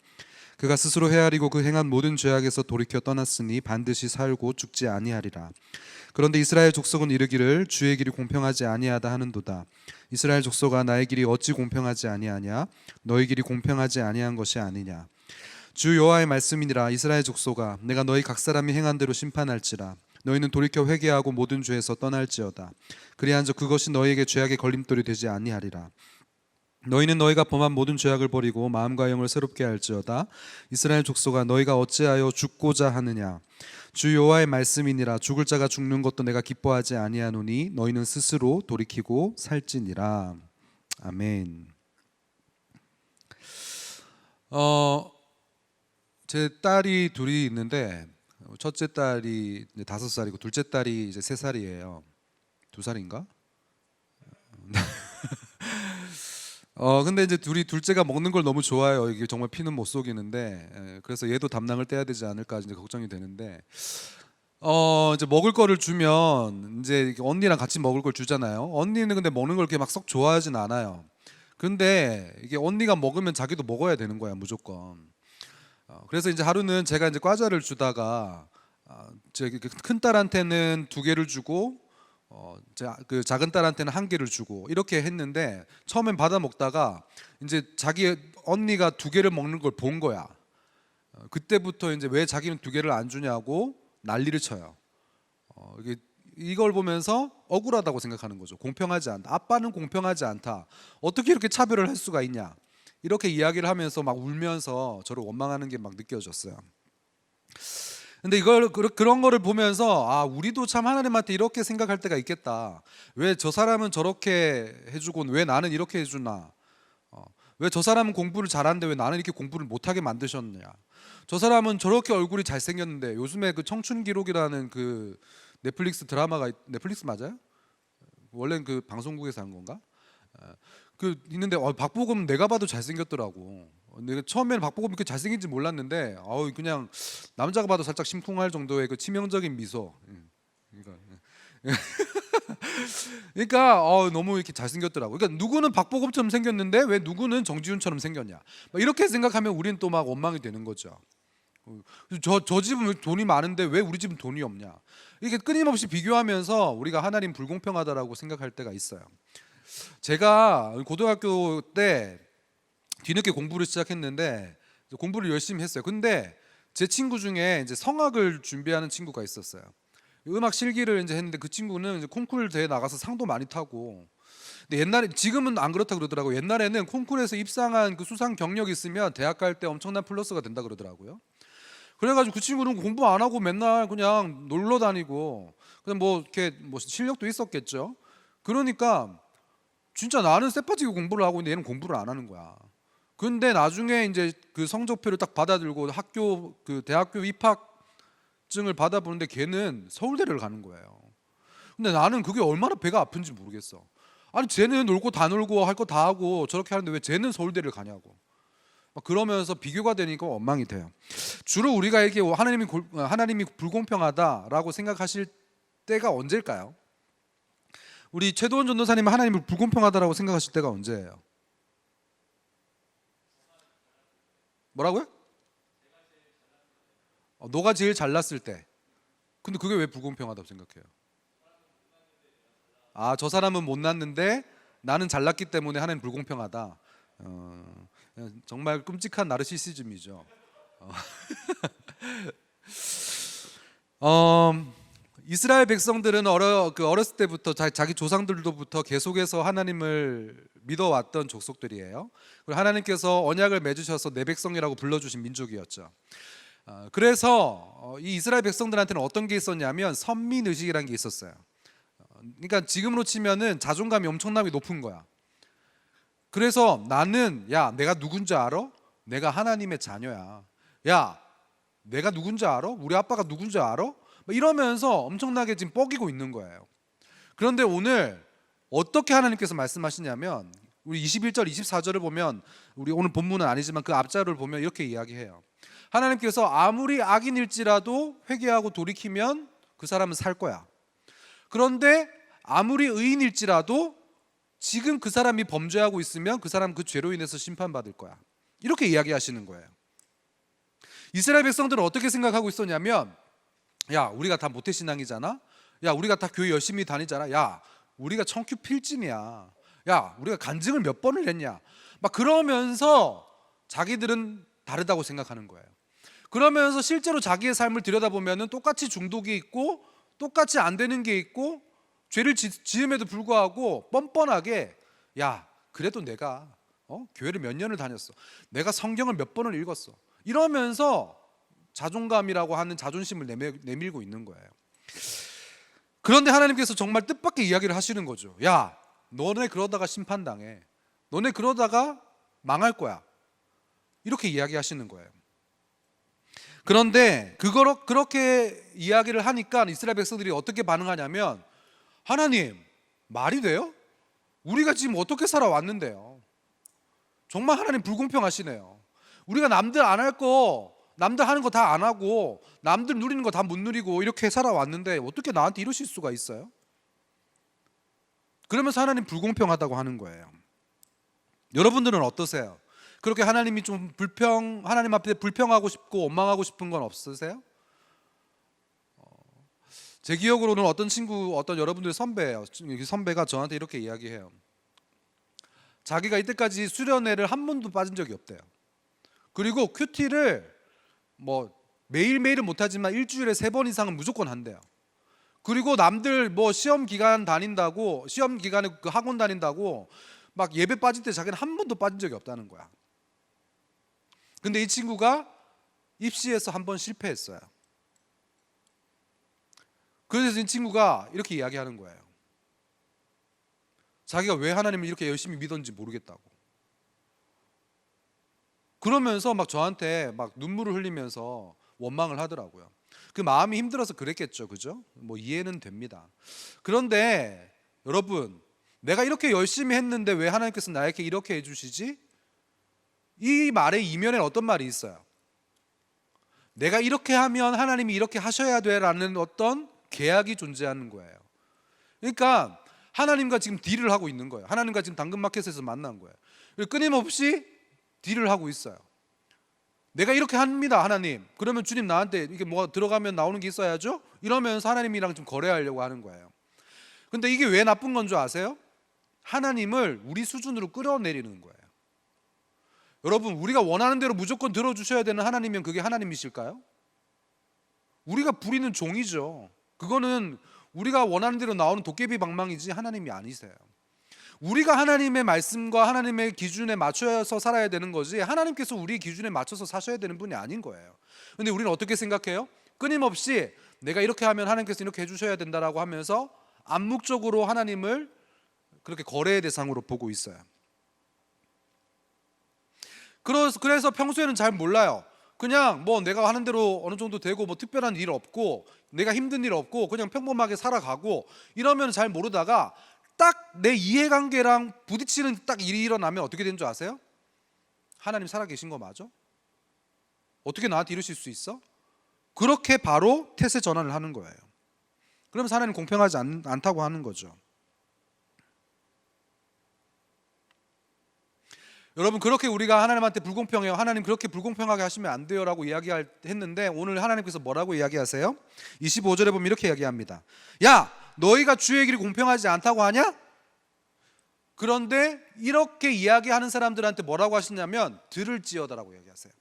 그가 스스로 헤아리고 그 행한 모든 죄악에서 돌이켜 떠났으니 반드시 살고 죽지 아니하리라. 그런데 이스라엘 족속은 이르기를 주의 길이 공평하지 아니하다 하는도다. 이스라엘 족속아 나의 길이 어찌 공평하지 아니하냐. 너희 길이 공평하지 아니한 것이 아니냐. 주 여호와의 말씀이니라. 이스라엘 족속아 내가 너희 각 사람이 행한 대로 심판할지라. 너희는 돌이켜 회개하고 모든 죄에서 떠날지어다. 그리한즉 그것이 너희에게 죄악의 걸림돌이 되지 아니하리라. 너희는 너희가 범한 모든 죄악을 버리고 마음과 영을 새롭게 할지어다. 이스라엘 족속아 너희가 어찌하여 죽고자 하느냐. 주 여호와의 말씀이니라. 죽을 자가 죽는 것도 내가 기뻐하지 아니하노니 너희는 스스로 돌이키고 살지니라. 아멘. 제 딸이 둘이 있는데 첫째 딸이 5살이고 둘째 딸이 이제 3살이에요. 2살인가? 근데 이제 둘째가 먹는 걸 너무 좋아해요. 이게 정말 피는 못 속이는데, 그래서 얘도 담낭을 떼야 되지 않을까 이제 걱정이 되는데, 이제 먹을 거를 주면 이제 언니랑 같이 먹을 걸 주잖아요. 언니는 근데 먹는 걸 그렇게 막 썩 좋아하진 않아요. 근데 이게 언니가 먹으면 자기도 먹어야 되는 거야 무조건. 그래서 이제 하루는 제가 이제 과자를 주다가 제 큰 딸한테는 2개를 주고 그 작은 딸한테는 1개를 주고 이렇게 했는데 처음엔 받아 먹다가 이제 자기 언니가 2개를 먹는 걸 본 거야. 그때부터 이제 왜 자기는 2개를 안 주냐고 난리를 쳐요. 이걸 보면서 억울하다고 생각하는 거죠. 공평하지 않다. 아빠는 공평하지 않다. 어떻게 이렇게 차별을 할 수가 있냐. 이렇게 이야기를 하면서 막 울면서 저를 원망하는 게 막 느껴졌어요. 근데 그런 거를 보면서 우리도 참 하나님한테 이렇게 생각할 때가 있겠다. 왜 저 사람은 저렇게 해주고 왜 나는 이렇게 해주나. 왜 저 사람은 공부를 잘하는데 왜 나는 이렇게 공부를 못하게 만드셨냐. 저 사람은 저렇게 얼굴이 잘생겼는데 요즘에 그 청춘기록이라는 그 넷플릭스 드라마가 넷플릭스 맞아요? 원래는 그 방송국에서 한 건가? 그 있는데 박보검 내가 봐도 잘생겼더라고. 내가 처음에는 박보검이 그렇게 잘생긴지 몰랐는데 그냥 남자가 봐도 살짝 심쿵할 정도의 그 치명적인 미소. 그러니까 너무 이렇게 잘생겼더라고. 그러니까 누구는 박보검처럼 생겼는데 왜 누구는 정지훈처럼 생겼냐. 이렇게 생각하면 우리는 또 막 원망이 되는 거죠. 저 집은 돈이 많은데 왜 우리 집은 돈이 없냐. 이게 끊임없이 비교하면서 우리가 하나님 불공평하다라고 생각할 때가 있어요. 제가 고등학교 때 뒤늦게 공부를 시작했는데 공부를 열심히 했어요. 근데 제 친구 중에 이제 성악을 준비하는 친구가 있었어요. 음악 실기를 이제 했는데 그 친구는 이제 콩쿠르 대회 나가서 상도 많이 타고. 근데 옛날에 지금은 안 그렇다 그러더라고요. 옛날에는 콩쿠르에서 입상한 그 수상 경력이 있으면 대학 갈 때 엄청난 플러스가 된다 그러더라고요. 그래가지고 그 친구는 공부 안 하고 맨날 그냥 놀러 다니고 그냥 이렇게 실력도 있었겠죠. 그러니까 진짜 나는 쇠빠지게 공부를 하고 있는데 얘는 공부를 안 하는 거야. 근데 나중에 이제 그 성적표를 딱 받아들고 학교 그 대학교 입학증을 받아보는데 걔는 서울대를 가는 거예요. 근데 나는 그게 얼마나 배가 아픈지 모르겠어. 아니 쟤는 놀고 다 놀고 할 거 다 하고 저렇게 하는데 왜 쟤는 서울대를 가냐고. 막 그러면서 비교가 되니까 원망이 돼요. 주로 우리가 이렇게 하나님이 불공평하다라고 생각하실 때가 언제일까요? 우리 최도원 전도사님은 하나님을 불공평하다라고 생각하실 때가 언제예요? 뭐라고요? 너가 제일 잘났을 때. 근데 그게 왜 불공평하다고 생각해요? 아, 저 사람은 못났는데 나는 잘났기 때문에 하나님 불공평하다. 정말 끔찍한 나르시시즘이죠. 이스라엘 백성들은 어렸을 때부터 자기 조상들로부터 계속해서 하나님을 믿어왔던 족속들이에요. 그리고 하나님께서 언약을 맺으셔서 내 백성이라고 불러주신 민족이었죠. 그래서 이 이스라엘 백성들한테는 어떤 게 있었냐면 선민의식이라는 게 있었어요. 그러니까 지금으로 치면은 자존감이 엄청나게 높은 거야. 그래서 나는 야 내가 누군지 알아? 내가 하나님의 자녀야. 야 내가 누군지 알아? 우리 아빠가 누군지 알아? 이러면서 엄청나게 지금 뻐기고 있는 거예요. 그런데 오늘 어떻게 하나님께서 말씀하시냐면 우리 21절 24절을 보면 우리 오늘 본문은 아니지만 그 앞자를 보면 이렇게 이야기해요. 하나님께서 아무리 악인일지라도 회개하고 돌이키면 그 사람은 살 거야. 그런데 아무리 의인일지라도 지금 그 사람이 범죄하고 있으면 그 사람 그 죄로 인해서 심판받을 거야. 이렇게 이야기하시는 거예요. 이스라엘 백성들은 어떻게 생각하고 있었냐면 야 우리가 다 모태신앙이잖아. 야 우리가 다 교회 열심히 다니잖아. 야 우리가 청큐 필진이야. 야 우리가 간증을 몇 번을 했냐. 막 그러면서 자기들은 다르다고 생각하는 거예요. 그러면서 실제로 자기의 삶을 들여다보면 똑같이 중독이 있고 똑같이 안 되는 게 있고 죄를 지음에도 불구하고 뻔뻔하게 야 그래도 내가 교회를 몇 년을 다녔어. 내가 성경을 몇 번을 읽었어. 이러면서 자존감이라고 하는 자존심을 내밀고 있는 거예요. 그런데 하나님께서 정말 뜻밖의 이야기를 하시는 거죠. 야 너네 그러다가 심판당해. 너네 그러다가 망할 거야. 이렇게 이야기하시는 거예요. 그런데 그렇게 이야기를 하니까 이스라엘 백성들이 어떻게 반응하냐면 하나님 말이 돼요? 우리가 지금 어떻게 살아왔는데요? 정말 하나님 불공평하시네요. 우리가 남들 안 할 거 남들 하는 거 다 안 하고 남들 누리는 거 다 못 누리고 이렇게 살아왔는데 어떻게 나한테 이러실 수가 있어요? 그러면서 하나님 불공평하다고 하는 거예요. 여러분들은 어떠세요? 그렇게 하나님이 좀 하나님 앞에 불평하고 싶고 원망하고 싶은 건 없으세요? 제 기억으로는 어떤 여러분들의 선배예요. 선배가 저한테 이렇게 이야기해요. 자기가 이때까지 수련회를 한 번도 빠진 적이 없대요. 그리고 큐티를 뭐 매일매일은 못하지만 일주일에 3번 이상은 무조건 한대요. 그리고 남들 뭐 시험 기간에 그 학원 다닌다고 막 예배 빠질 때 자기는 한 번도 빠진 적이 없다는 거야. 근데 이 친구가 입시에서 한 번 실패했어요. 그래서 이 친구가 이렇게 이야기하는 거예요. 자기가 왜 하나님을 이렇게 열심히 믿었는지 모르겠다고. 그러면서 막 저한테 막 눈물을 흘리면서 원망을 하더라고요. 그 마음이 힘들어서 그랬겠죠, 그죠? 뭐 이해는 됩니다. 그런데 여러분, 내가 이렇게 열심히 했는데 왜 하나님께서 나에게 이렇게 해주시지? 이 말의 이면에는 어떤 말이 있어요? 내가 이렇게 하면 하나님이 이렇게 하셔야 돼라는 어떤 계약이 존재하는 거예요. 그러니까 하나님과 지금 딜을 하고 있는 거예요. 하나님과 지금 당근마켓에서 만난 거예요. 끊임없이 딜을 하고 있어요. 내가 이렇게 합니다, 하나님. 그러면 주님 나한테 이게 뭐가 들어가면 나오는 게 있어야죠? 이러면서 하나님이랑 좀 거래하려고 하는 거예요. 근데 이게 왜 나쁜 건 줄 아세요? 하나님을 우리 수준으로 끌어내리는 거예요. 여러분, 우리가 원하는 대로 무조건 들어주셔야 되는 하나님이면 그게 하나님이실까요? 우리가 부리는 종이죠. 그거는 우리가 원하는 대로 나오는 도깨비 방망이지 하나님이 아니세요. 우리가 하나님의 말씀과 하나님의 기준에 맞춰서 살아야 되는 거지 하나님께서 우리 기준에 맞춰서 사셔야 되는 분이 아닌 거예요. 근데 우리는 어떻게 생각해요? 끊임없이 내가 이렇게 하면 하나님께서 이렇게 해주셔야 된다라고 하면서 암묵적으로 하나님을 그렇게 거래의 대상으로 보고 있어요. 그래서 평소에는 잘 몰라요. 그냥 뭐 내가 하는 대로 어느 정도 되고 뭐 특별한 일 없고 내가 힘든 일 없고 그냥 평범하게 살아가고 이러면 잘 모르다가 딱 내 이해관계랑 부딪히는 딱 일이 일어나면 어떻게 되는 줄 아세요? 하나님 살아계신 거 맞아? 어떻게 나한테 이러실 수 있어? 그렇게 바로 태세 전환을 하는 거예요. 그러면서 하나님 공평하지 않다고 하는 거죠. 여러분, 그렇게 우리가 하나님한테 불공평해요, 하나님 그렇게 불공평하게 하시면 안 돼요 라고 이야기했는데 오늘 하나님께서 뭐라고 이야기하세요? 25절에 보면 이렇게 이야기합니다. 야, 너희가 주의 길이 공평하지 않다고 하냐? 그런데 이렇게 이야기하는 사람들한테 뭐라고 하시냐면 들을지어다라고 이야기하세요.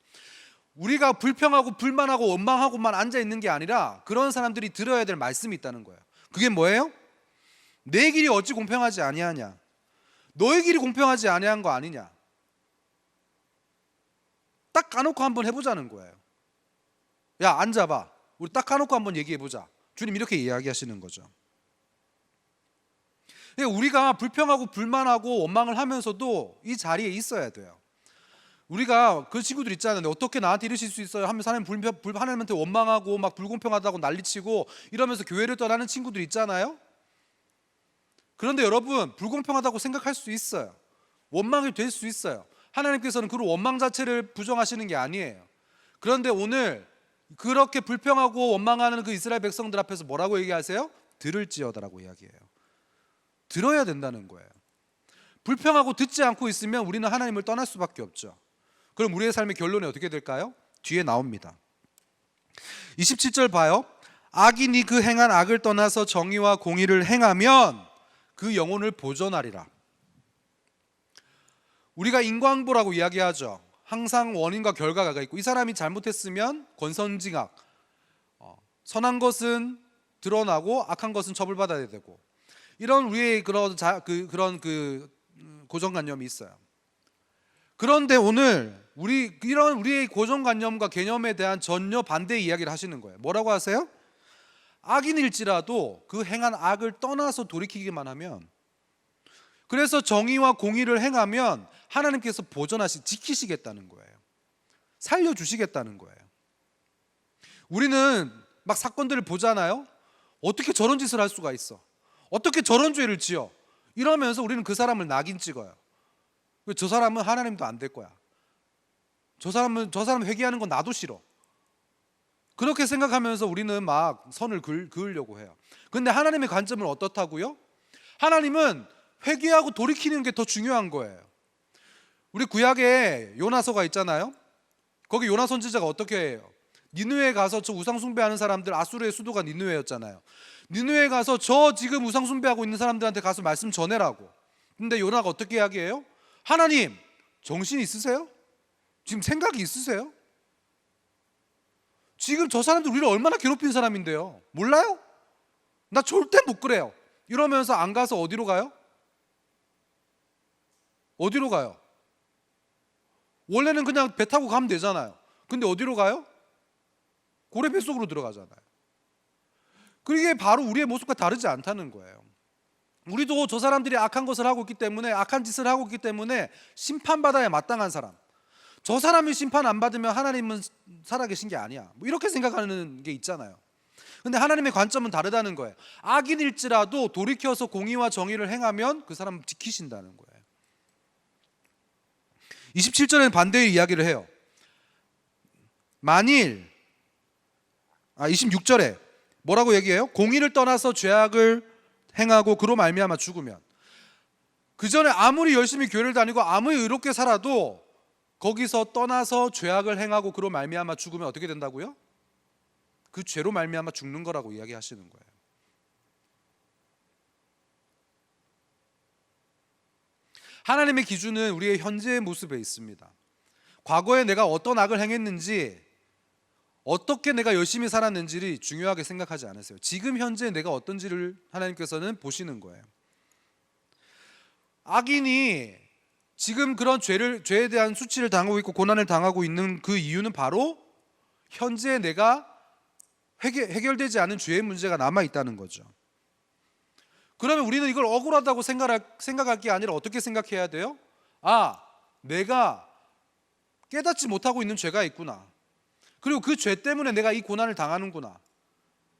우리가 불평하고 불만하고 원망하고만 앉아있는 게 아니라 그런 사람들이 들어야 될 말씀이 있다는 거예요. 그게 뭐예요? 내 길이 어찌 공평하지 아니하냐, 너의 길이 공평하지 아니한 거 아니냐, 딱 까놓고 한번 해보자는 거예요. 야, 앉아봐, 우리 딱 까놓고 한번 얘기해보자. 주님 이렇게 이야기하시는 거죠. 우리가 불평하고 불만하고 원망을 하면서도 이 자리에 있어야 돼요. 우리가 그 친구들 있잖아요. 어떻게 나한테 이러실 수 있어요 하면서 하나님한테 원망하고 막 불공평하다고 난리치고 이러면서 교회를 떠나는 친구들 있잖아요. 그런데 여러분, 불공평하다고 생각할 수 있어요. 원망이 될 수 있어요. 하나님께서는 그 원망 자체를 부정하시는 게 아니에요. 그런데 오늘 그렇게 불평하고 원망하는 그 이스라엘 백성들 앞에서 뭐라고 얘기하세요? 들을지어다라고 이야기해요. 들어야 된다는 거예요. 불평하고 듣지 않고 있으면 우리는 하나님을 떠날 수밖에 없죠. 그럼 우리의 삶의 결론이 어떻게 될까요? 뒤에 나옵니다. 27절 봐요. 악인이 그 행한 악을 떠나서 정의와 공의를 행하면 그 영혼을 보존하리라. 우리가 인과응보라고 이야기하죠. 항상 원인과 결과가 있고 이 사람이 잘못했으면 권선징악, 선한 것은 드러나고 악한 것은 처벌받아야 되고, 이런 우리의 그런 고정관념이 있어요. 그런데 오늘 이런 우리의 고정관념과 개념에 대한 전혀 반대의 이야기를 하시는 거예요. 뭐라고 하세요? 악인일지라도 그 행한 악을 떠나서 돌이키기만 하면, 그래서 정의와 공의를 행하면 하나님께서 지키시겠다는 거예요. 살려주시겠다는 거예요. 우리는 막 사건들을 보잖아요. 어떻게 저런 짓을 할 수가 있어? 어떻게 저런 죄를 지어? 이러면서 우리는 그 사람을 낙인 찍어요. 저 사람은 하나님도 안 될 거야. 저 사람 회개하는 건 나도 싫어. 그렇게 생각하면서 우리는 막 선을 그으려고 해요. 근데 하나님의 관점은 어떻다고요? 하나님은 회개하고 돌이키는 게 더 중요한 거예요. 우리 구약에 요나서가 있잖아요. 거기 요나 선지자가 어떻게 해요? 니느웨에 가서 저 우상 숭배하는 사람들, 아수르의 수도가 니느웨였잖아요. 니느웨에 가서 저 지금 우상 숭배하고 있는 사람들한테 가서 말씀 전해라고. 근데 요나가 어떻게 이야기해요? 하나님, 정신 있으세요? 지금 생각이 있으세요? 지금 저 사람들 우리를 얼마나 괴롭힌 사람인데요. 몰라요? 나 절대 못 그래요. 이러면서 안 가서 어디로 가요? 어디로 가요? 원래는 그냥 배 타고 가면 되잖아요. 근데 어디로 가요? 고래 뱃속으로 들어가잖아요. 그게 바로 우리의 모습과 다르지 않다는 거예요. 우리도 저 사람들이 악한 것을 하고 있기 때문에, 악한 짓을 하고 있기 때문에 심판받아야 마땅한 사람, 저 사람이 심판 안 받으면 하나님은 살아계신 게 아니야, 뭐 이렇게 생각하는 게 있잖아요. 근데 하나님의 관점은 다르다는 거예요. 악인일지라도 돌이켜서 공의와 정의를 행하면 그 사람을 지키신다는 거예요. 27절에는 반대의 이야기를 해요. 26절에 뭐라고 얘기해요? 공의를 떠나서 죄악을 행하고 그로 말미암아 죽으면, 그 전에 아무리 열심히 교회를 다니고 아무리 의롭게 살아도 거기서 떠나서 죄악을 행하고 그로 말미암아 죽으면 어떻게 된다고요? 그 죄로 말미암아 죽는 거라고 이야기하시는 거예요. 하나님의 기준은 우리의 현재의 모습에 있습니다. 과거에 내가 어떤 악을 행했는지, 어떻게 내가 열심히 살았는지를 중요하게 생각하지 않으세요. 지금 현재 내가 어떤지를 하나님께서는 보시는 거예요. 악인이 지금 그런 죄에 대한 수치를 당하고 있고 고난을 당하고 있는 그 이유는 바로 현재 내가 해결되지 않은 죄의 문제가 남아 있다는 거죠. 그러면 우리는 이걸 억울하다고 생각할 게 아니라 어떻게 생각해야 돼요? 내가 깨닫지 못하고 있는 죄가 있구나. 그리고 그 죄 때문에 내가 이 고난을 당하는구나.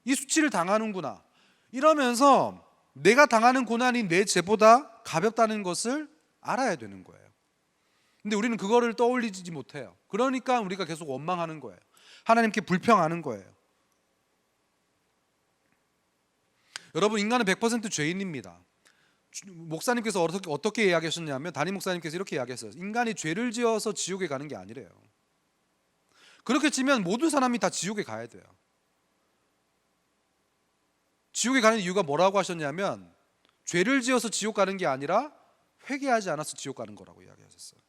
이 수치를 당하는구나. 이러면서 내가 당하는 고난이 내 죄보다 가볍다는 것을 알아야 되는 거예요. 근데 우리는 그거를 떠올리지 못해요. 그러니까 우리가 계속 원망하는 거예요. 하나님께 불평하는 거예요. 여러분, 인간은 100% 죄인입니다. 목사님께서 어떻게 이야기하셨냐면, 담임 목사님께서 이렇게 이야기했어요. 인간이 죄를 지어서 지옥에 가는 게 아니래요. 그렇게 치면 모든 사람이 다 지옥에 가야 돼요. 지옥에 가는 이유가 뭐라고 하셨냐면, 죄를 지어서 지옥 가는 게 아니라 회개하지 않아서 지옥 가는 거라고 이야기하셨어요.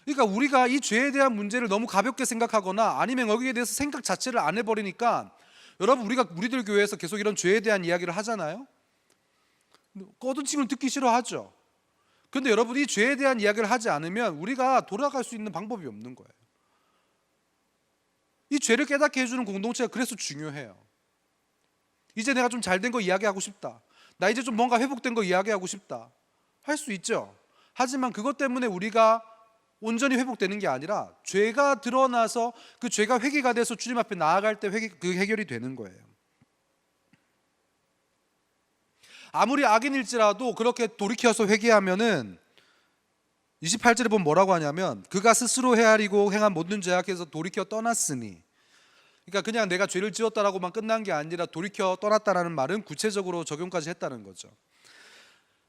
그러니까 우리가 이 죄에 대한 문제를 너무 가볍게 생각하거나 아니면 여기에 대해서 생각 자체를 안 해버리니까, 여러분, 우리들 교회에서 계속 이런 죄에 대한 이야기를 하잖아요. 꺼든칭을 듣기 싫어하죠. 근데 여러분, 이 죄에 대한 이야기를 하지 않으면 우리가 돌아갈 수 있는 방법이 없는 거예요. 이 죄를 깨닫게 해주는 공동체가 그래서 중요해요. 이제 내가 좀 잘된 거 이야기하고 싶다. 나 이제 좀 뭔가 회복된 거 이야기하고 싶다. 할 수 있죠. 하지만 그것 때문에 우리가 온전히 회복되는 게 아니라 죄가 드러나서 그 죄가 회개가 돼서 주님 앞에 나아갈 때 그 해결이 되는 거예요. 아무리 악인일지라도 그렇게 돌이켜서 회개하면은 28절에 보면 뭐라고 하냐면, 그가 스스로 헤아리고 행한 모든 죄악에서 돌이켜 떠났으니, 그러니까 그냥 내가 죄를 지었다라고만 끝난 게 아니라 돌이켜 떠났다라는 말은 구체적으로 적용까지 했다는 거죠.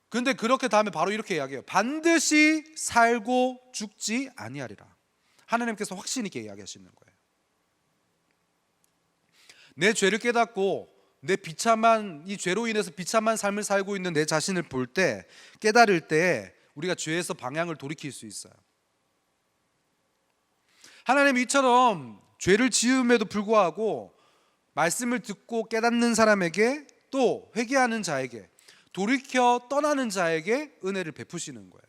근데 그렇게 다음에 바로 이렇게 이야기해요. 반드시 살고 죽지 아니하리라. 하나님께서 확신 있게 이야기하시는 거예요. 내 죄를 깨닫고 내 비참한, 이 죄로 인해서 비참한 삶을 살고 있는 내 자신을 볼 때, 깨달을 때 우리가 죄에서 방향을 돌이킬 수 있어요. 하나님 이처럼 죄를 지음에도 불구하고 말씀을 듣고 깨닫는 사람에게, 또 회개하는 자에게, 돌이켜 떠나는 자에게 은혜를 베푸시는 거예요.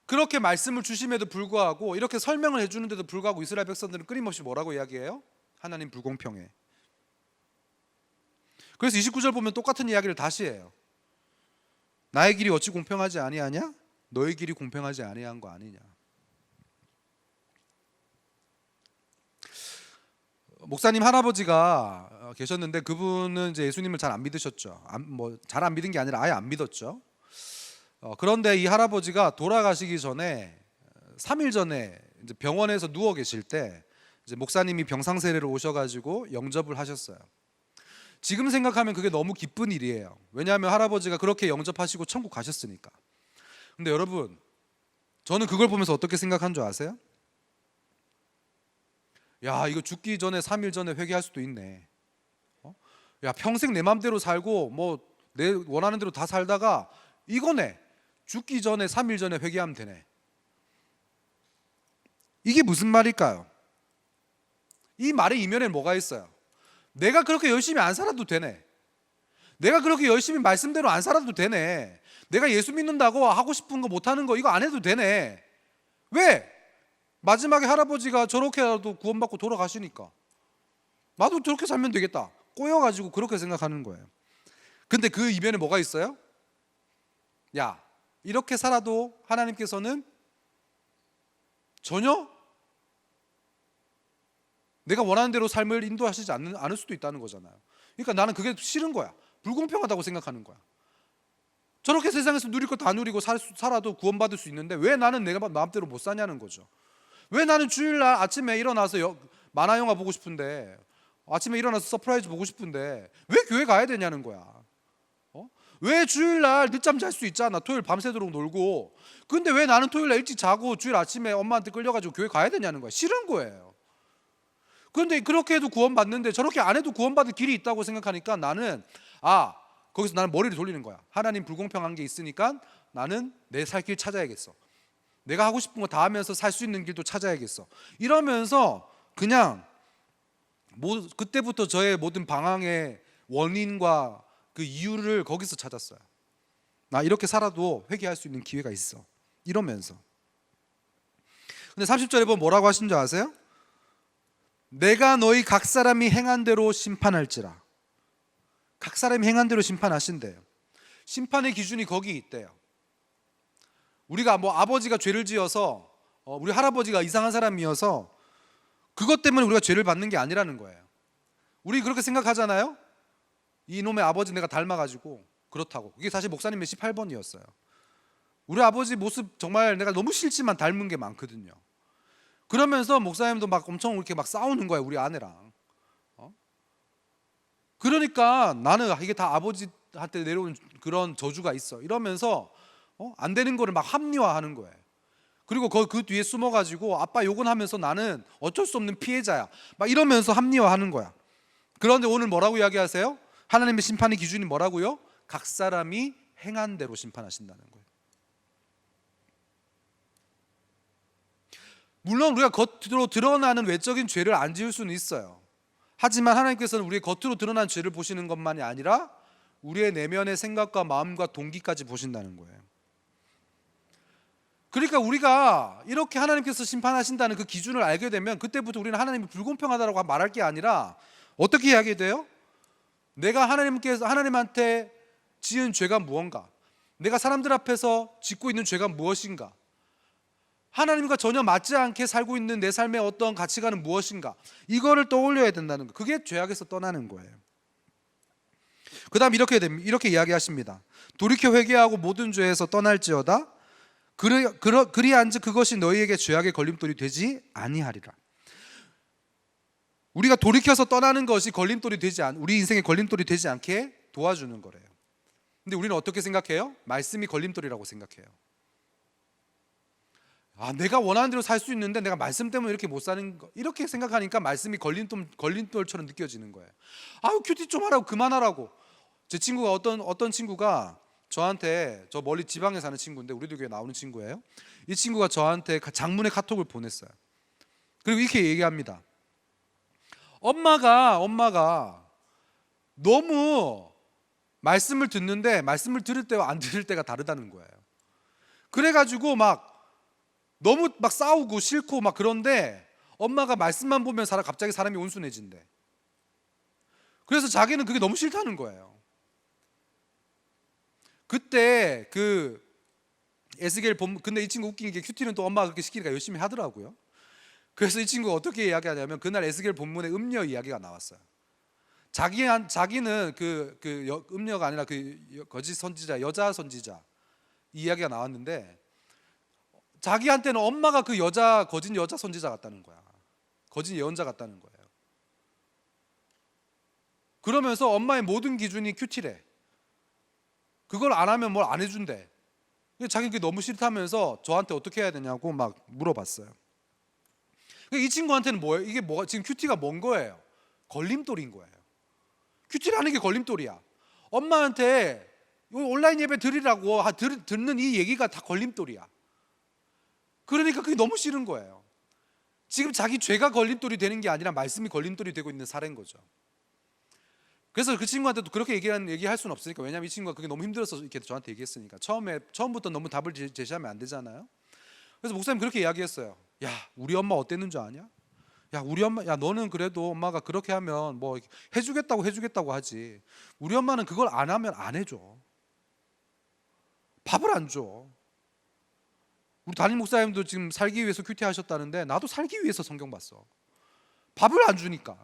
그렇게 말씀을 주심에도 불구하고, 이렇게 설명을 해주는데도 불구하고 이스라엘 백성들은 끊임없이 뭐라고 이야기해요? 하나님 불공평해. 그래서 29절 보면 똑같은 이야기를 다시 해요. 나의 길이 어찌 공평하지 아니하냐? 너의 길이 공평하지 아니한 거 아니냐? 목사님 할아버지가 계셨는데, 그분은 이제 예수님을 잘 안 믿으셨죠. 잘 안 믿은 게 아니라 아예 안 믿었죠. 그런데 이 할아버지가 돌아가시기 전에 3일 전에 이제 병원에서 누워 계실 때 이제 목사님이 병상세례를 오셔가지고 영접을 하셨어요. 지금 생각하면 그게 너무 기쁜 일이에요. 왜냐하면 할아버지가 그렇게 영접하시고 천국 가셨으니까. 근데 여러분, 저는 그걸 보면서 어떻게 생각한 줄 아세요? 야, 이거 죽기 전에 3일 전에 회개할 수도 있네. 야, 평생 내 맘대로 살고 뭐 내 원하는 대로 다 살다가 이거네. 죽기 전에 3일 전에 회개하면 되네. 이게 무슨 말일까요? 이 말의 이면에 뭐가 있어요? 내가 그렇게 열심히 안 살아도 되네. 내가 그렇게 열심히 말씀대로 안 살아도 되네. 내가 예수 믿는다고 하고 싶은 거 못하는 거 이거 안 해도 되네. 왜? 마지막에 할아버지가 저렇게라도 구원받고 돌아가시니까 나도 저렇게 살면 되겠다. 꼬여가지고 그렇게 생각하는 거예요. 근데 그 이면에 뭐가 있어요? 야, 이렇게 살아도 하나님께서는 전혀 내가 원하는 대로 삶을 인도하시지 않을 수도 있다는 거잖아요. 그러니까 나는 그게 싫은 거야. 불공평하다고 생각하는 거야. 저렇게 세상에서 누릴 거 다 누리고 살아도 구원받을 수 있는데 왜 나는 내가 마음대로 못 사냐는 거죠. 왜 나는 주일날 아침에 일어나서 만화 영화 보고 싶은데, 아침에 일어나서 서프라이즈 보고 싶은데 왜 교회 가야 되냐는 거야. 왜 주일날 늦잠 잘 수 있잖아. 토요일 밤새도록 놀고. 근데 왜 나는 토요일날 일찍 자고 주일 아침에 엄마한테 끌려가지고 교회 가야 되냐는 거야. 싫은 거예요. 그런데 그렇게 해도 구원받는데 저렇게 안 해도 구원받을 길이 있다고 생각하니까 나는 거기서 나는 머리를 돌리는 거야. 하나님 불공평한 게 있으니까 나는 내 살 길 찾아야겠어. 내가 하고 싶은 거 다 하면서 살 수 있는 길도 찾아야겠어. 이러면서 그냥 그때부터 저의 모든 방황의 원인과 그 이유를 거기서 찾았어요. 나 이렇게 살아도 회개할 수 있는 기회가 있어. 이러면서. 근데 30절에 보면 뭐라고 하신 줄 아세요? 내가 너희 각 사람이 행한 대로 심판할지라. 각 사람이 행한 대로 심판하신대요. 심판의 기준이 거기 있대요. 우리가 뭐 아버지가 죄를 지어서 우리 할아버지가 이상한 사람이어서 그것 때문에 우리가 죄를 받는 게 아니라는 거예요. 우리 그렇게 생각하잖아요. 이놈의 아버지 내가 닮아가지고 그렇다고. 그게 사실 목사님 18번이었어요. 우리 아버지 모습 정말 내가 너무 싫지만 닮은 게 많거든요. 그러면서 목사님도 막 엄청 이렇게 막 싸우는 거예요, 우리 아내랑. 그러니까 나는 이게 다 아버지한테 내려온 그런 저주가 있어 이러면서 안 되는 거를 막 합리화하는 거예요. 그리고 그 뒤에 숨어가지고 아빠 욕은 하면서 나는 어쩔 수 없는 피해자야 막 이러면서 합리화하는 거야. 그런데 오늘 뭐라고 이야기하세요? 하나님의 심판의 기준이 뭐라고요? 각 사람이 행한 대로 심판하신다는 거예요. 물론 우리가 겉으로 드러나는 외적인 죄를 안 지을 수는 있어요. 하지만 하나님께서는 우리의 겉으로 드러난 죄를 보시는 것만이 아니라 우리의 내면의 생각과 마음과 동기까지 보신다는 거예요. 그러니까 우리가 이렇게 하나님께서 심판하신다는 그 기준을 알게 되면 그때부터 우리는 하나님이 불공평하다고 말할 게 아니라 어떻게 이야기해야 돼요? 내가 하나님한테 지은 죄가 무언가, 내가 사람들 앞에서 짓고 있는 죄가 무엇인가, 하나님과 전혀 맞지 않게 살고 있는 내 삶의 어떤 가치관은 무엇인가, 이거를 떠올려야 된다는 거. 그게 죄악에서 떠나는 거예요. 그 다음 이렇게 이야기하십니다. 돌이켜 회개하고 모든 죄에서 떠날지어다. 그리한즉 그것이 너희에게 죄악의 걸림돌이 되지 아니하리라. 우리가 돌이켜서 떠나는 것이 걸림돌이 우리 인생의 걸림돌이 되지 않게 도와주는 거래요. 근데 우리는 어떻게 생각해요? 말씀이 걸림돌이라고 생각해요. 내가 원하는 대로 살 수 있는데 내가 말씀 때문에 이렇게 못 사는 거, 이렇게 생각하니까 말씀이 걸림돌처럼 느껴지는 거예요. 큐티 좀 하라고, 그만하라고. 제 친구가 어떤 친구가 저한테, 저 멀리 지방에 사는 친구인데 우리도 교회 나오는 친구예요. 이 친구가 저한테 장문의 카톡을 보냈어요. 그리고 이렇게 얘기합니다. 엄마가 너무 말씀을 듣는데 말씀을 들을 때와 안 들을 때가 다르다는 거예요. 그래가지고 너무 싸우고 싫고 그런데 엄마가 말씀만 보면 갑자기 사람이 온순해진대. 그래서 자기는 그게 너무 싫다는 거예요. 그때 에스겔 근데 이 친구 웃긴 게 큐티는 또 엄마가 그렇게 시키니까 열심히 하더라고요. 그래서 이 친구가 어떻게 이야기하냐면 그날 에스겔 본문에 음녀 이야기가 나왔어요. 자기는 음녀가 아니라 거짓 선지자, 여자 선지자 이야기가 나왔는데 자기한테는 엄마가 거짓 여자 선지자 같다는 거야. 거짓 예언자 같다는 거예요. 그러면서 엄마의 모든 기준이 큐티래. 그걸 안 하면 뭘 안 해준대. 자기 그게 너무 싫다면서 저한테 어떻게 해야 되냐고 물어봤어요. 이 친구한테는 뭐예요? 이게 지금 큐티가 뭔 거예요? 걸림돌인 거예요. 큐티라는 게 걸림돌이야. 엄마한테 온라인 예배 드리라고 듣는 이 얘기가 다 걸림돌이야. 그러니까 그게 너무 싫은 거예요. 지금 자기 죄가 걸림돌이 되는 게 아니라 말씀이 걸림돌이 되고 있는 사례인 거죠. 그래서 그 친구한테도 그렇게 얘기할 수는 없으니까, 왜냐하면 이 친구가 그게 너무 힘들어서 이렇게 저한테 얘기했으니까 처음부터 너무 답을 제시하면 안 되잖아요. 그래서 목사님 그렇게 이야기했어요. 야, 우리 엄마 어땠는 줄 아냐? 야, 우리 엄마, 너는 그래도 엄마가 그렇게 하면 뭐 해주겠다고 하지. 우리 엄마는 그걸 안 하면 안 해줘. 밥을 안 줘. 우리 담임 목사님도 지금 살기 위해서 큐티 하셨다는데 나도 살기 위해서 성경 봤어. 밥을 안 주니까.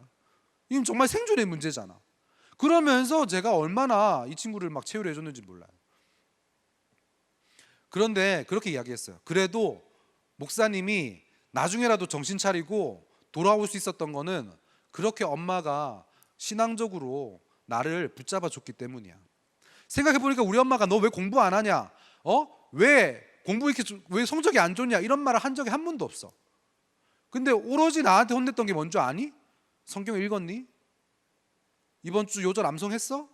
이건 정말 생존의 문제잖아. 그러면서 제가 얼마나 이 친구를 체유를 해줬는지 몰라요. 그런데 그렇게 이야기했어요. 그래도 목사님이 나중에라도 정신 차리고 돌아올 수 있었던 거는 그렇게 엄마가 신앙적으로 나를 붙잡아 줬기 때문이야. 생각해보니까 우리 엄마가 너 왜 공부 안 하냐? 왜 성적이 안 좋냐? 이런 말을 한 적이 한 번도 없어. 근데 오로지 나한테 혼냈던 게 뭔지 아니? 성경 읽었니? 이번 주 요절 암송했어?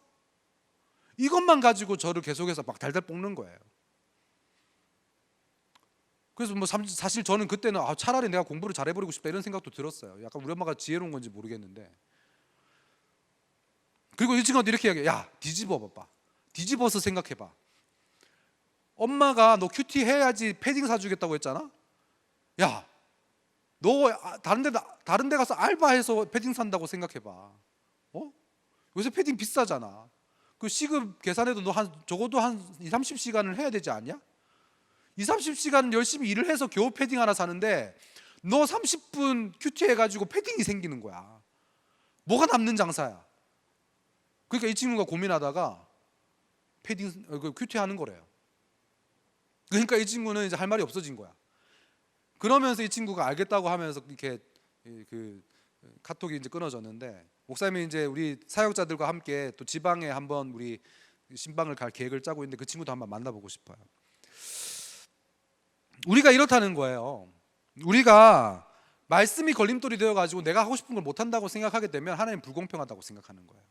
이것만 가지고 저를 계속해서 달달 볶는 거예요. 그래서 사실 저는 그때는 차라리 내가 공부를 잘해버리고 싶다 이런 생각도 들었어요. 약간 우리 엄마가 지혜로운 건지 모르겠는데. 그리고 이 친구한테 이렇게 이야기해. 야, 뒤집어봐봐. 뒤집어서 생각해봐. 엄마가 너 큐티 해야지 패딩 사주겠다고 했잖아. 야, 너 다른 데 가서 알바해서 패딩 산다고 생각해봐. 요새 패딩 비싸잖아. 그 시급 계산해도 너 적어도 한 20-30시간을 해야 되지 않냐? 30시간 열심히 일을 해서 겨우 패딩 하나 사는데 너 30분 큐티 해가지고 패딩이 생기는 거야. 뭐가 남는 장사야. 그러니까 이 친구가 고민하다가 패딩 큐티 하는 거래요. 그러니까 이 친구는 이제 할 말이 없어진 거야. 그러면서 이 친구가 알겠다고 하면서 이렇게 그 카톡이 이제 끊어졌는데, 목사님이 이제 우리 사역자들과 함께 또 지방에 한번 우리 신방을 갈 계획을 짜고 있는데 그 친구도 한번 만나보고 싶어요. 우리가 이렇다는 거예요. 우리가 말씀이 걸림돌이 되어가지고 내가 하고 싶은 걸 못한다고 생각하게 되면 하나님 불공평하다고 생각하는 거예요.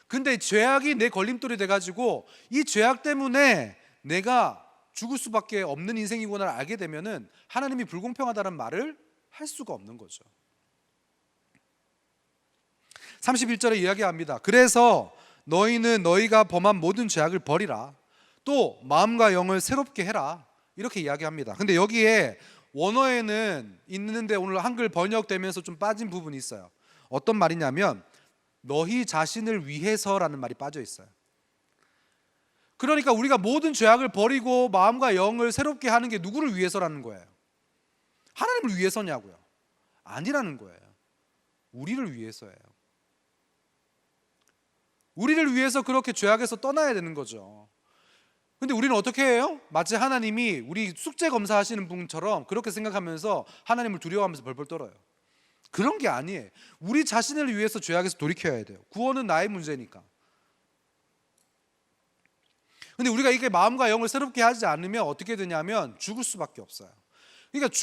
근데 죄악이 내 걸림돌이 돼가지고 이 죄악 때문에 내가 죽을 수밖에 없는 인생이구나를 알게 되면은 하나님이 불공평하다는 말을 할 수가 없는 거죠. 31절에 이야기합니다. 그래서 너희는 너희가 범한 모든 죄악을 버리라. 또 마음과 영을 새롭게 해라. 이렇게 이야기합니다. 근데 여기에 원어에는 있는데 오늘 한글 번역되면서 좀 빠진 부분이 있어요. 어떤 말이냐면 너희 자신을 위해서라는 말이 빠져 있어요. 그러니까 우리가 모든 죄악을 버리고 마음과 영을 새롭게 하는 게 누구를 위해서라는 거예요? 하나님을 위해서냐고요? 아니라는 거예요. 우리를 위해서예요. 우리를 위해서 그렇게 죄악에서 떠나야 되는 거죠. 근데 우리는 어떻게 해요? 마치 하나님이 우리 숙제 검사하시는 분처럼 그렇게 생각하면서 하나님을 두려워하면서 벌벌 떨어요. 그런 게 아니에요. 우리 자신을 위해서 죄악에서 돌이켜야 돼요. 구원은 나의 문제니까. 근데 우리가 이게 마음과 영을 새롭게 하지 않으면 어떻게 되냐면 죽을 수밖에 없어요. 그러니까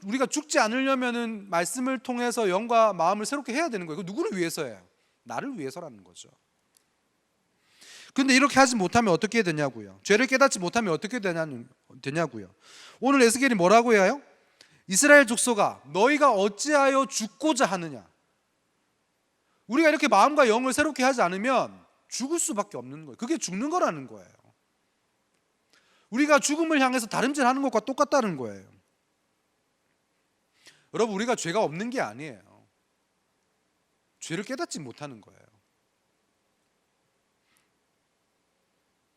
우리가 죽지 않으려면은 말씀을 통해서 영과 마음을 새롭게 해야 되는 거예요. 그 누구를 위해서예요? 나를 위해서라는 거죠. 근데 이렇게 하지 못하면 어떻게 되냐고요? 죄를 깨닫지 못하면 어떻게 되냐고요? 오늘 에스겔이 뭐라고 해요? 이스라엘 족속아, 너희가 어찌하여 죽고자 하느냐? 우리가 이렇게 마음과 영을 새롭게 하지 않으면 죽을 수밖에 없는 거예요. 그게 죽는 거라는 거예요. 우리가 죽음을 향해서 다름질하는 것과 똑같다는 거예요. 여러분, 우리가 죄가 없는 게 아니에요. 죄를 깨닫지 못하는 거예요.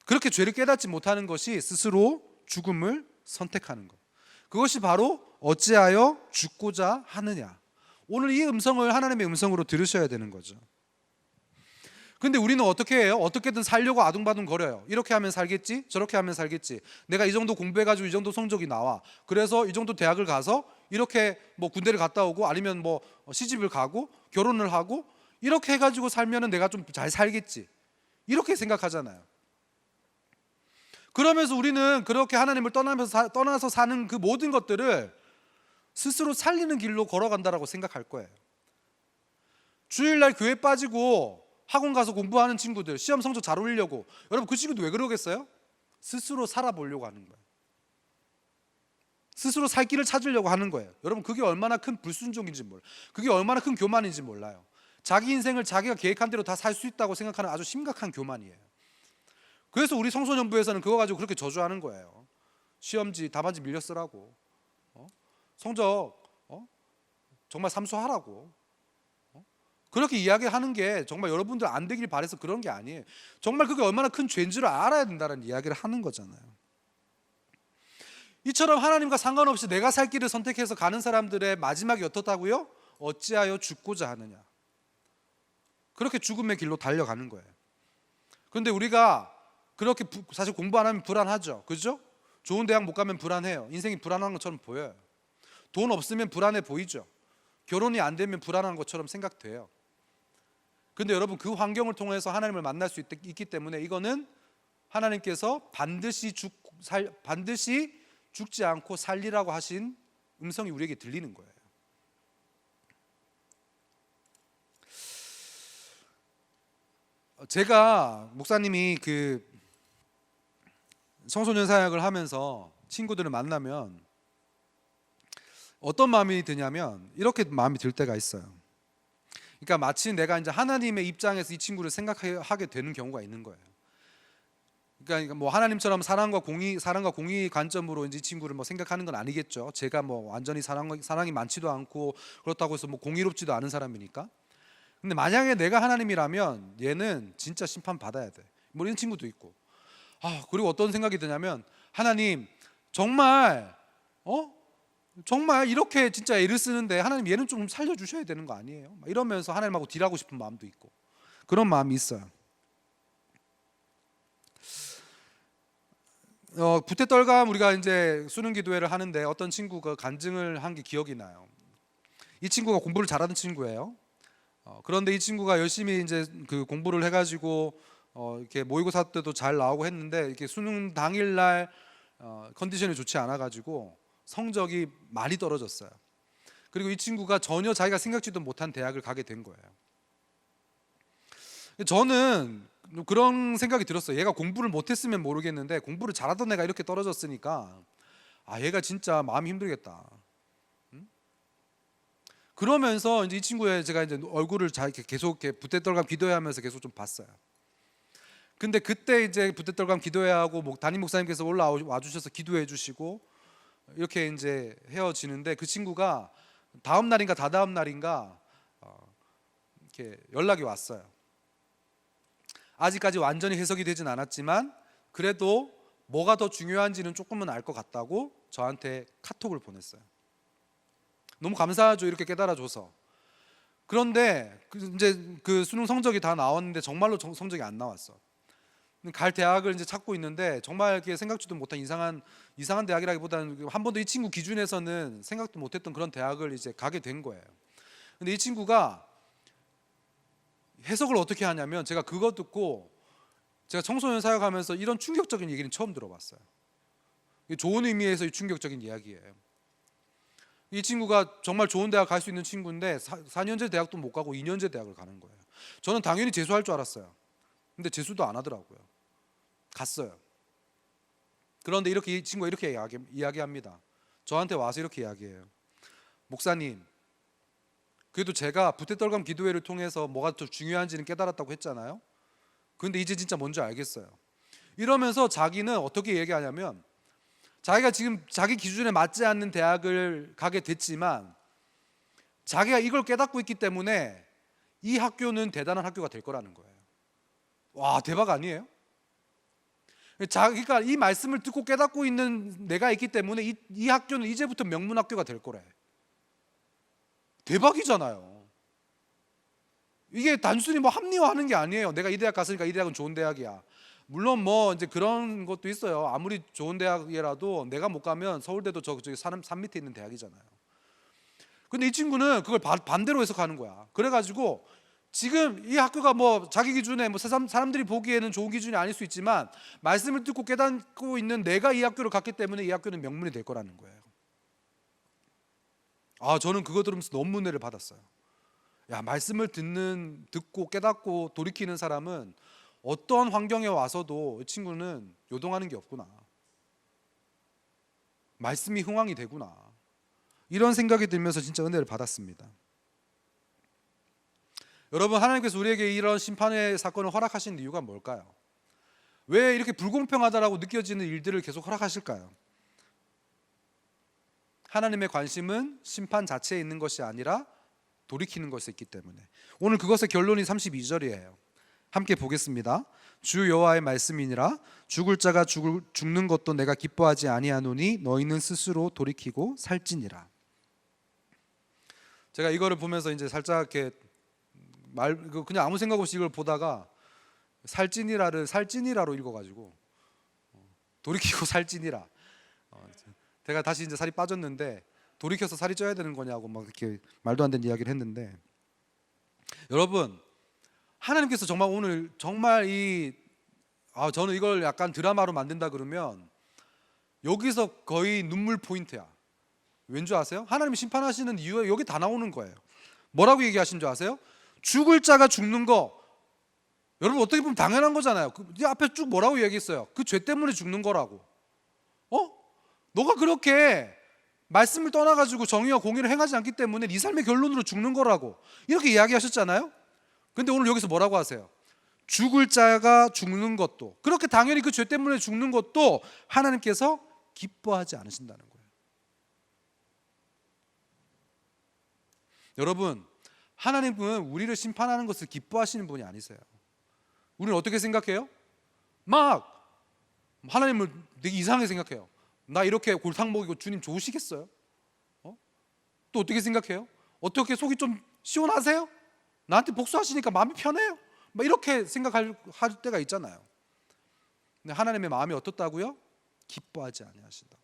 그렇게 죄를 깨닫지 못하는 것이 스스로 죽음을 선택하는 것. 그것이 바로 어찌하여 죽고자 하느냐. 오늘 이 음성을 하나님의 음성으로 들으셔야 되는 거죠. 근데 우리는 어떻게 해요? 어떻게든 살려고 아둥바둥 거려요. 이렇게 하면 살겠지? 저렇게 하면 살겠지. 내가 이 정도 공부해가지고 이 정도 성적이 나와. 그래서 이 정도 대학을 가서 이렇게 뭐 군대를 갔다 오고 아니면 뭐 시집을 가고 결혼을 하고 이렇게 해가지고 살면은 내가 좀 잘 살겠지. 이렇게 생각하잖아요. 그러면서 우리는 그렇게 하나님을 떠나서 사는 그 모든 것들을 스스로 살리는 길로 걸어간다라고 생각할 거예요. 주일날 교회 빠지고 학원 가서 공부하는 친구들, 시험 성적 잘 올리려고, 여러분 그 친구도 왜 그러겠어요? 스스로 살아보려고 하는 거예요. 스스로 살 길을 찾으려고 하는 거예요. 여러분 그게 얼마나 큰 불순종인지 몰라요. 그게 얼마나 큰 교만인지 몰라요. 자기 인생을 자기가 계획한 대로 다 살 수 있다고 생각하는 아주 심각한 교만이에요. 그래서 우리 청소년부에서는 그거 가지고 그렇게 저주하는 거예요. 시험지, 답안지 밀려 쓰라고, 성적 정말 삼수하라고, 그렇게 이야기하는 게 정말 여러분들 안 되길 바라서 그런 게 아니에요. 정말 그게 얼마나 큰 죄인 줄 알아야 된다는 이야기를 하는 거잖아요. 이처럼 하나님과 상관없이 내가 살 길을 선택해서 가는 사람들의 마지막이 어떻다고요? 어찌하여 죽고자 하느냐. 그렇게 죽음의 길로 달려가는 거예요. 그런데 우리가 그렇게 사실 공부 안 하면 불안하죠. 그죠? 좋은 대학 못 가면 불안해요. 인생이 불안한 것처럼 보여요. 돈 없으면 불안해 보이죠. 결혼이 안 되면 불안한 것처럼 생각돼요. 근데 여러분 그 환경을 통해서 하나님을 만날 수 있기 때문에 이거는 하나님께서 반드시 죽지 않고 살리라고 하신 음성이 우리에게 들리는 거예요. 제가 목사님이 그 청소년 사역을 하면서 친구들을 만나면 어떤 마음이 드냐면 이렇게 마음이 들 때가 있어요. 그러니까 마치 내가 이제 하나님의 입장에서 이 친구를 생각하게 되는 경우가 있는 거예요. 그러니까 뭐 하나님처럼 사랑과 공의 관점으로 이제 이 친구를 뭐 생각하는 건 아니겠죠. 제가 뭐 완전히 사랑이 많지도 않고 그렇다고 해서 뭐 공의롭지도 않은 사람이니까. 근데 만약에 내가 하나님이라면 얘는 진짜 심판 받아야 돼. 뭐 이런 친구도 있고. 그리고 어떤 생각이 드냐면 하나님, 정말 정말 이렇게 진짜 애를 쓰는데 하나님 얘는 좀 살려주셔야 되는 거 아니에요? 막 이러면서 하나님하고 딜하고 싶은 마음도 있고 그런 마음이 있어요. 부태떨감 우리가 이제 수능 기도회를 하는데 어떤 친구가 간증을 한 게 기억이 나요. 이 친구가 공부를 잘하는 친구예요. 그런데 이 친구가 열심히 이제 그 공부를 해가지고 이렇게 모의고사 때도 잘 나오고 했는데 이렇게 수능 당일날 컨디션이 좋지 않아가지고 성적이 많이 떨어졌어요. 그리고 이 친구가 전혀 자기가 생각지도 못한 대학을 가게 된 거예요. 저는 그런 생각이 들었어요. 얘가 공부를 못했으면 모르겠는데 공부를 잘하던 애가 이렇게 떨어졌으니까 얘가 진짜 마음이 힘들겠다. 그러면서 이제 이 친구의 제가 이제 얼굴을 잘 이렇게 계속 이렇게 부태떨감 기도회하면서 계속 좀 봤어요. 근데 그때 이제 부태떨감 기도회하고 담임 목사님께서 올라와 주셔서 기도해 주시고 이렇게 이제 헤어지는데 그 친구가 다음 날인가 다다음 날인가 이렇게 연락이 왔어요. 아직까지 완전히 해석이 되진 않았지만 그래도 뭐가 더 중요한지는 조금은 알 것 같다고 저한테 카톡을 보냈어요. 너무 감사하죠. 이렇게 깨달아줘서. 그런데 이제 그 수능 성적이 다 나왔는데 정말로 성적이 안 나왔어. 갈 대학을 이제 찾고 있는데 정말 이렇게 생각지도 못한 이상한 대학이라기보다는 한 번도 이 친구 기준에서는 생각도 못했던 그런 대학을 이제 가게 된 거예요. 근데 이 친구가 해석을 어떻게 하냐면 제가 그거 듣고 제가 청소년 사역하면서 이런 충격적인 얘기는 처음 들어봤어요. 좋은 의미에서 충격적인 이야기예요. 이 친구가 정말 좋은 대학 갈 수 있는 친구인데 4년제 대학도 못 가고 2년제 대학을 가는 거예요. 저는 당연히 재수할 줄 알았어요. 근데 재수도 안 하더라고요. 갔어요. 그런데 이렇게 이 친구가 이렇게 이야기합니다. 저한테 와서 이렇게 이야기해요. 목사님, 그래도 제가 부태떨감 기도회를 통해서 뭐가 더 중요한지는 깨달았다고 했잖아요. 그런데 이제 진짜 뭔지 알겠어요. 이러면서 자기는 어떻게 얘기하냐면 자기가 지금 자기 기준에 맞지 않는 대학을 가게 됐지만 자기가 이걸 깨닫고 있기 때문에 이 학교는 대단한 학교가 될 거라는 거예요. 와, 대박 아니에요? 자기가 이 말씀을 듣고 깨닫고 있는 내가 있기 때문에 이 학교는 이제부터 명문학교가 될 거래. 대박이잖아요. 이게 단순히 뭐 합리화하는 게 아니에요. 내가 이 대학 갔으니까 이 대학은 좋은 대학이야. 물론 뭐 이제 그런 것도 있어요. 아무리 좋은 대학이라도 내가 못 가면 서울대도 저기 산 밑에 있는 대학이잖아요. 근데 이 친구는 그걸 반대로 해석하는 거야. 그래가지고 지금 이 학교가 뭐 자기 기준에 뭐 사람들이 보기에는 좋은 기준이 아닐 수 있지만 말씀을 듣고 깨닫고 있는 내가 이 학교를 갔기 때문에 이 학교는 명문이 될 거라는 거예요. 저는 그거 들으면서 너무 은혜를 받았어요. 야, 말씀을 듣고 깨닫고 돌이키는 사람은 어떤 환경에 와서도 이 친구는 요동하는 게 없구나. 말씀이 흥황이 되구나. 이런 생각이 들면서 진짜 은혜를 받았습니다. 여러분, 하나님께서 우리에게 이런 심판의 사건을 허락하신 이유가 뭘까요? 왜 이렇게 불공평하다라고 느껴지는 일들을 계속 허락하실까요? 하나님의 관심은 심판 자체에 있는 것이 아니라 돌이키는 것에 있기 때문에. 오늘 그것의 결론이 32절이에요. 함께 보겠습니다. 주 여호와의 말씀이니라. 죽을 자가 죽는 것도 내가 기뻐하지 아니하노니 너희는 스스로 돌이키고 살찌니라. 제가 이거를 보면서 이제 살짝 이렇게 그냥 아무 생각 없이 이걸 보다가 살찌니라를 살찌니라로 읽어가지고 돌이키고 살찌니라. 제가 다시 이제 살이 빠졌는데 돌이켜서 살이 쪄야 되는 거냐고 막 이렇게 말도 안 되는 이야기를 했는데, 여러분, 하나님께서 정말 오늘 정말 저는 이걸 약간 드라마로 만든다 그러면 여기서 거의 눈물 포인트야. 왠지 아세요? 하나님이 심판하시는 이유가 여기 다 나오는 거예요. 뭐라고 얘기하신 줄 아세요? 죽을 자가 죽는 거, 여러분 어떻게 보면 당연한 거잖아요. 그 앞에 쭉 뭐라고 얘기했어요? 그 죄 때문에 죽는 거라고. 너가 그렇게 말씀을 떠나가지고 정의와 공의를 행하지 않기 때문에 네 삶의 결론으로 죽는 거라고 이렇게 이야기하셨잖아요. 근데 오늘 여기서 뭐라고 하세요? 죽을 자가 죽는 것도, 그렇게 당연히 그 죄 때문에 죽는 것도 하나님께서 기뻐하지 않으신다는 거예요. 여러분, 하나님은 우리를 심판하는 것을 기뻐하시는 분이 아니세요. 우리는 어떻게 생각해요? 막 하나님을 되게 이상하게 생각해요. 나 이렇게 골탕 먹이고 주님 좋으시겠어요? 또 어떻게 생각해요? 어떻게 속이 좀 시원하세요? 나한테 복수하시니까 마음이 편해요? 막 이렇게 생각할 때가 있잖아요. 근데 하나님의 마음이 어떻다고요? 기뻐하지 아니하신다.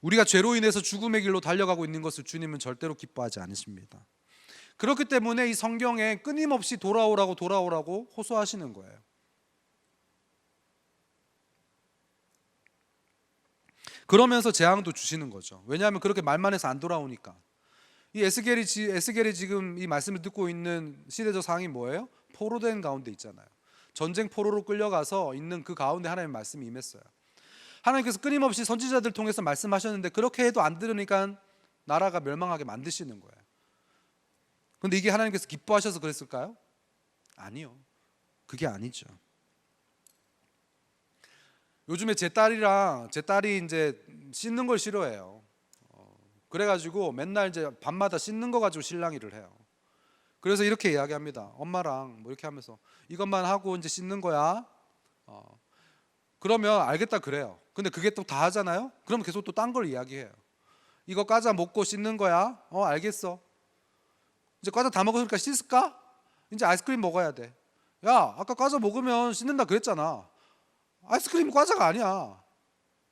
우리가 죄로 인해서 죽음의 길로 달려가고 있는 것을 주님은 절대로 기뻐하지 않으십니다. 그렇기 때문에 이 성경에 끊임없이 돌아오라고 호소하시는 거예요. 그러면서 재앙도 주시는 거죠. 왜냐하면 그렇게 말만 해서 안 돌아오니까. 이 에스겔이 지금 이 말씀을 듣고 있는 시대적 상황이 뭐예요? 포로된 가운데 있잖아요. 전쟁 포로로 끌려가서 있는 그 가운데 하나님의 말씀이 임했어요. 하나님께서 끊임없이 선지자들 통해서 말씀하셨는데 그렇게 해도 안 들으니까 나라가 멸망하게 만드시는 거예요. 근데 이게 하나님께서 기뻐하셔서 그랬을까요? 아니요. 그게 아니죠. 요즘에 제 딸이 이제 씻는 걸 싫어해요. 그래가지고 맨날 이제 밤마다 씻는 거 가지고 실랑이를 해요. 그래서 이렇게 이야기합니다. 엄마랑 뭐 이렇게 하면서 이것만 하고 이제 씻는 거야. 그러면 알겠다 그래요. 근데 그게 또 다 하잖아요. 그럼 계속 또 딴 걸 이야기해요. 이거 과자 먹고 씻는 거야. 알겠어. 이제 과자 다 먹었으니까 씻을까? 이제 아이스크림 먹어야 돼. 야, 아까 과자 먹으면 씻는다 그랬잖아. 아이스크림 과자가 아니야.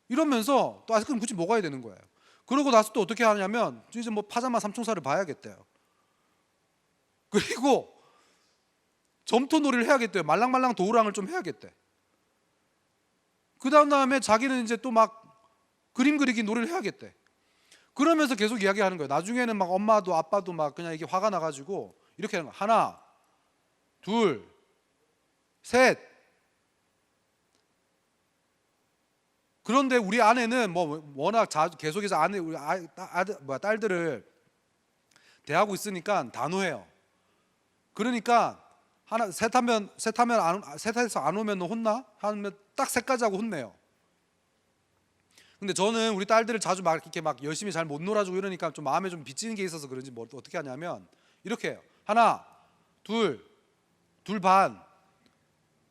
이러면서 또 아이스크림 굳이 먹어야 되는 거예요. 그러고 나서 또 어떻게 하냐면 이제 뭐 파자마 삼총사를 봐야겠대요. 그리고 점토 놀이를 해야겠대요. 말랑말랑 도우랑을 좀 해야겠대. 그 다음에 자기는 이제 또 막 그림 그리기 놀이를 해야겠대. 그러면서 계속 이야기하는 거예요. 나중에는 막 엄마도 아빠도 막 그냥 이게 화가 나가지고 이렇게 하는 거예요. 하나, 둘, 셋. 그런데 우리 아내는 뭐 워낙 계속해서 우리 딸들을 대하고 있으니까 단호해요. 그러니까 셋에서 안 오면 혼나? 하면 딱 셋까지 하고 혼내요. 근데 저는 우리 딸들을 자주 막 이렇게 막 열심히 잘 못 놀아주고 이러니까 좀 마음에 좀 빚지는 게 있어서 그런지 뭐 어떻게 하냐면 이렇게 해요. 하나, 둘 반,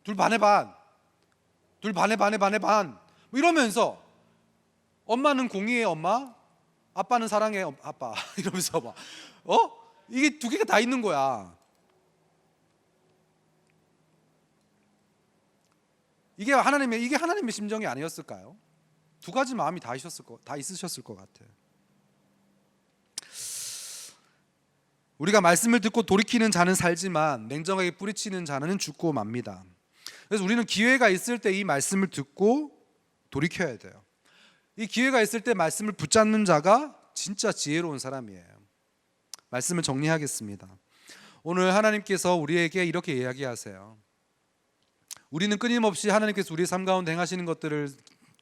둘 반의 반, 둘 반의 반. 뭐 이러면서 엄마는 공의해 엄마, 아빠는 사랑해 아빠 이러면서 막 이게 두 개가 다 있는 거야. 이게 하나님의 심정이 아니었을까요? 두 가지 마음이 다 있으셨을 것 같아요. 우리가 말씀을 듣고 돌이키는 자는 살지만 냉정하게 뿌리치는 자는 죽고 맙니다. 그래서 우리는 기회가 있을 때 이 말씀을 듣고 돌이켜야 돼요. 이 기회가 있을 때 말씀을 붙잡는 자가 진짜 지혜로운 사람이에요. 말씀을 정리하겠습니다. 오늘 하나님께서 우리에게 이렇게 이야기하세요. 우리는 끊임없이 하나님께서 우리의 삶 가운데 행하시는 것들을